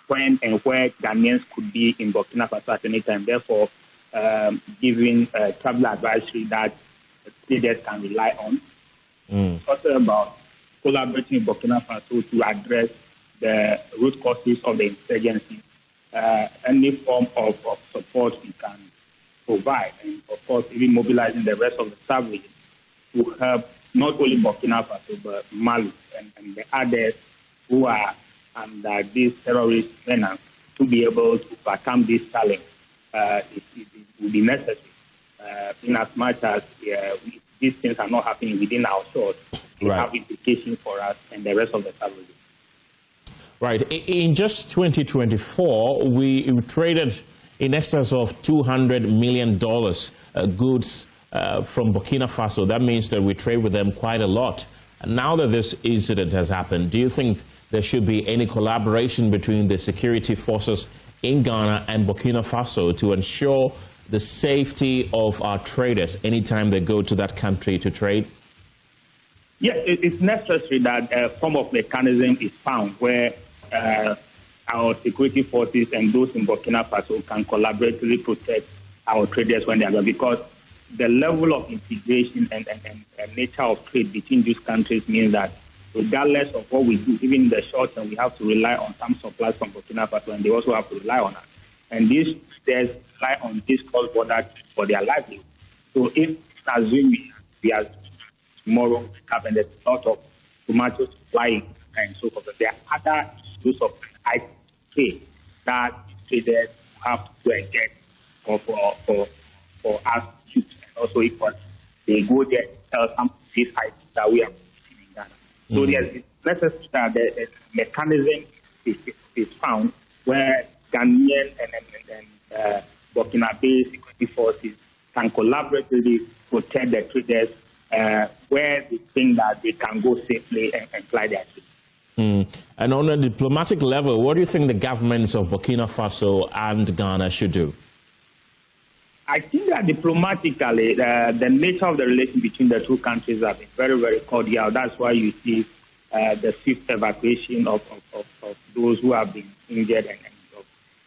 when and where Ghanaians could be in Burkina Faso at any time, therefore giving travel advisory that traders can rely on. It's also about collaborating with Burkina Faso to address the root causes of the insurgency. Any form of support we can provide, and of course even mobilizing the rest of the service to help not only Burkina Faso but Mali and the others who are under this terrorist menace to be able to overcome this challenge. It will be necessary in as much as these things are not happening within our shores. They have implications for us and the rest of the service. Right. In just 2024, we traded in excess of $200 million goods from Burkina Faso. That means that we trade with them quite a lot. And now that this incident has happened, do you think there should be any collaboration between the security forces in Ghana and Burkina Faso to ensure the safety of our traders anytime they go to that country to trade? Yes, it's necessary that a form of mechanism is found where our security forces and those in Burkina Faso can collaboratively protect our traders when they are there, because the level of integration and nature of trade between these countries means that regardless of what we do, even in the short term, we have to rely on some supplies from Burkina Faso, and they also have to rely on us. And these traders rely on this cross-border for their livelihood. So if, assuming we are tomorrow, and there's a lot of tomatoes flying and so forth, there are other issues of trade that traders have to go and get for us to use. And also, if they go there and sell some of these items that we are producing in Ghana. So there's necessary that the mechanism is found where Ghanaian and Burkina-based security forces can collaboratively protect the traders where they think that they can go safely and fly their trade. And on a diplomatic level, what do you think the governments of Burkina Faso and Ghana should do? I think that diplomatically, the nature of the relation between the two countries have been very, very cordial. That's why you see the swift evacuation of those who have been injured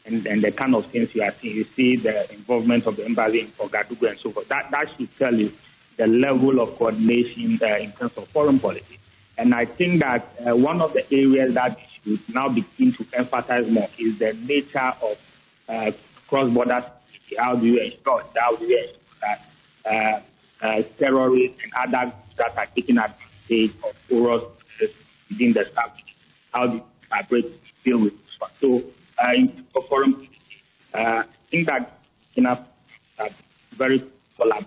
and the kind of things you are seeing. You see the involvement of the embassy in Ouagadougou and so forth. That should tell you the level of coordination in terms of foreign policy. And I think that one of the areas that we should now begin to emphasize more is the nature of cross-border security. How do you ensure that terrorists and other that are taking advantage of porous within the establishment? How do you collaborate to deal with this one? So in foreign policy, I think that very collaborative.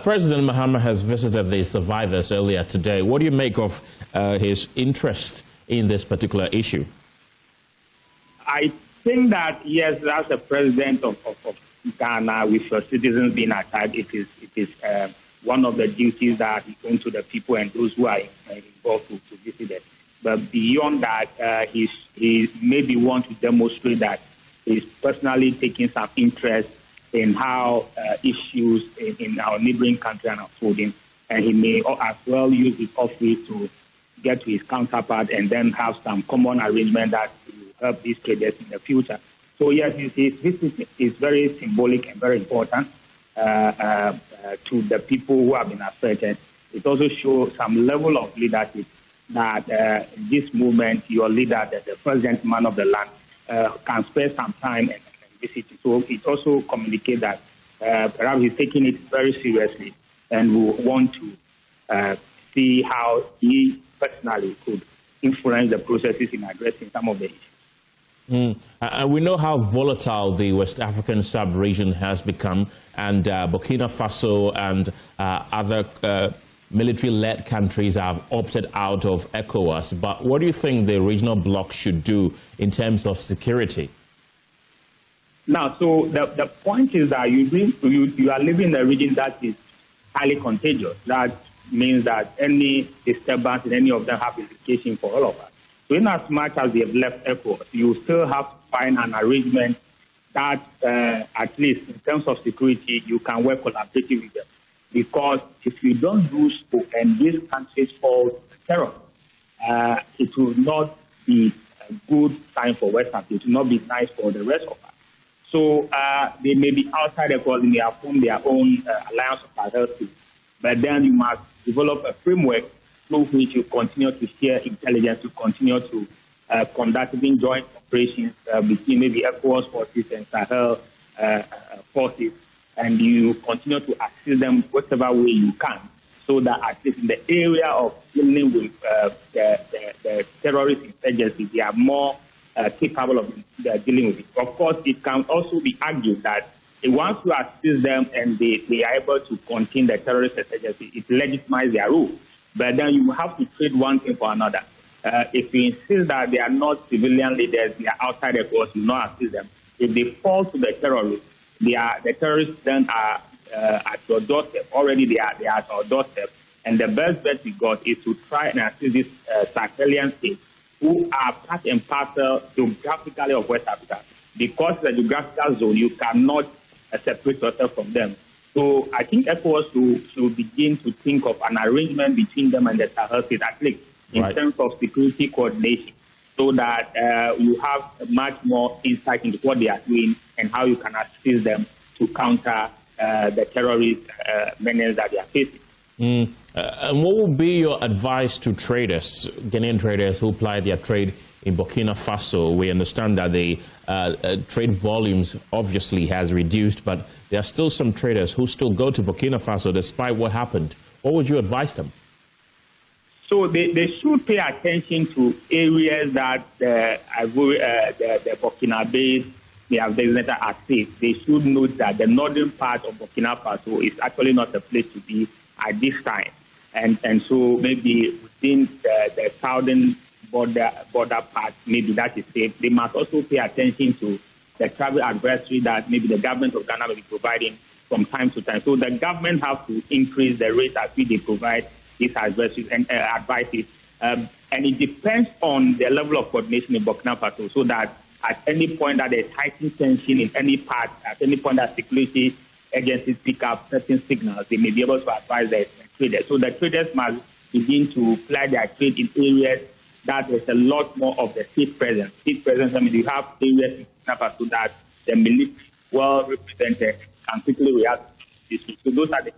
President Mahama has visited the survivors earlier today. What do you make of his interest in this particular issue? I think that, yes, as the president of Ghana, with your citizens being attacked, it is one of the duties that is going to the people and those who are involved to visit them. But beyond that, he maybe want to demonstrate that he's personally taking some interest in how issues in our neighboring country are unfolding, and he may as well use his office to get to his counterpart and then have some common arrangement that will help these traders in the future. So yes, this is very symbolic and very important to the people who have been affected. It also shows some level of leadership that this movement, your leader, the president, man of the land, can spare some time and visit. So it also communicates that perhaps he's taking it very seriously and will want to see how he personally could influence the processes in addressing some of the issues. We know how volatile the West African sub-region has become, and Burkina Faso and other military-led countries have opted out of ECOWAS. But what do you think the regional bloc should do in terms of security? Now, so the point is that you are living in a region that is highly contagious. That means that any disturbance in any of them have implications for all of us. So in as much as they have left ECOWAS, you still have to find an arrangement that, at least in terms of security, you can work collaboratively with them. Because if you don't do so and these countries fall to terror, it will not be a good sign for West Africa. It will not be nice for the rest of us. So they may be outside ECOWAS, they may have formed their own alliance of Sahel, but then you must develop a framework through which you continue to share intelligence, to continue to conduct even joint operations between maybe ECOWAS forces and Sahel forces, and you continue to assist them whatever way you can, so that at least in the area of dealing with the terrorist insurgency, they are more capable of dealing with it. Of course, it can also be argued that once you assist them and they are able to contain the terrorist insurgency, it legitimizes their rule. But then you have to trade one thing for another. If you insist that they are not civilian leaders, they are outside the course, you not assist them. If they fall to the terrorists, the terrorists then are at your doorstep. Already they are at our doorstep. And the best bet we got is to try and assist these Sahelian states who are part and parcel geographically of West Africa. Because the geographical zone, you cannot separate yourself from them. So I think ECOWAS should begin to think of an arrangement between them and the Sahel states, at least in terms of security coordination, so that you have much more insight into what they are doing and how you can assist them to counter the terrorist menace that they are facing. And what would be your advice to traders, Ghanaian traders who ply their trade in Burkina Faso? We understand that the trade volumes obviously has reduced, but there are still some traders who still go to Burkina Faso despite what happened. What would you advise them? So they should pay attention to areas that the Burkinabés they have designated as safe. They should note that the northern part of Burkina Faso is actually not a place to be at this time. And so maybe within the southern border part, maybe that is safe. They must also pay attention to the travel advisory that maybe the government of Ghana will be providing from time to time. So the government has to increase the rate at which they provide these advisories and advices. And it depends on the level of coordination in Burkina Faso, so that at any point that there's heightened tension in any part, at any point that security agencies pick up certain signals, they may be able to advise the traders. So the traders must begin to ply their trade in areas that there's a lot more of the state presence. State presence, I mean, you have areas in Burkina Faso that the military well represented can quickly react to this. So those are the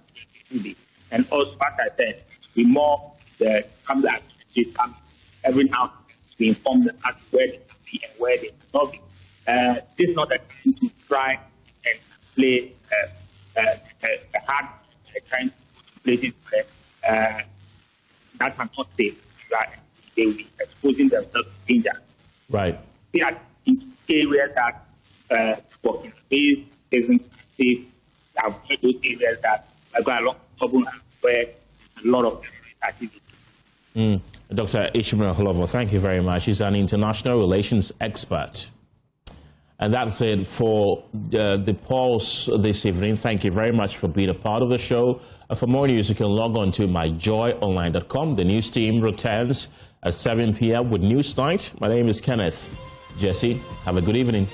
things. And also, as I said, the more the family activities come every now and then to inform them as where they can be and where they cannot be. This is not a time to try and play a hard trying to places where that are not safe. They will be exposing themselves to danger. Right. They are in areas that working space isn't safe. Avoid those areas that are going along trouble where a lot of activity. Dr. Ishmael Holovo, thank you very much. He's an international relations expert. And that's it for the Pulse this evening. Thank you very much for being a part of the show. For more news, you can log on to myjoyonline.com. The news team returns at 7 p.m. with News Night. My name is Kenneth. Jesse, have a good evening.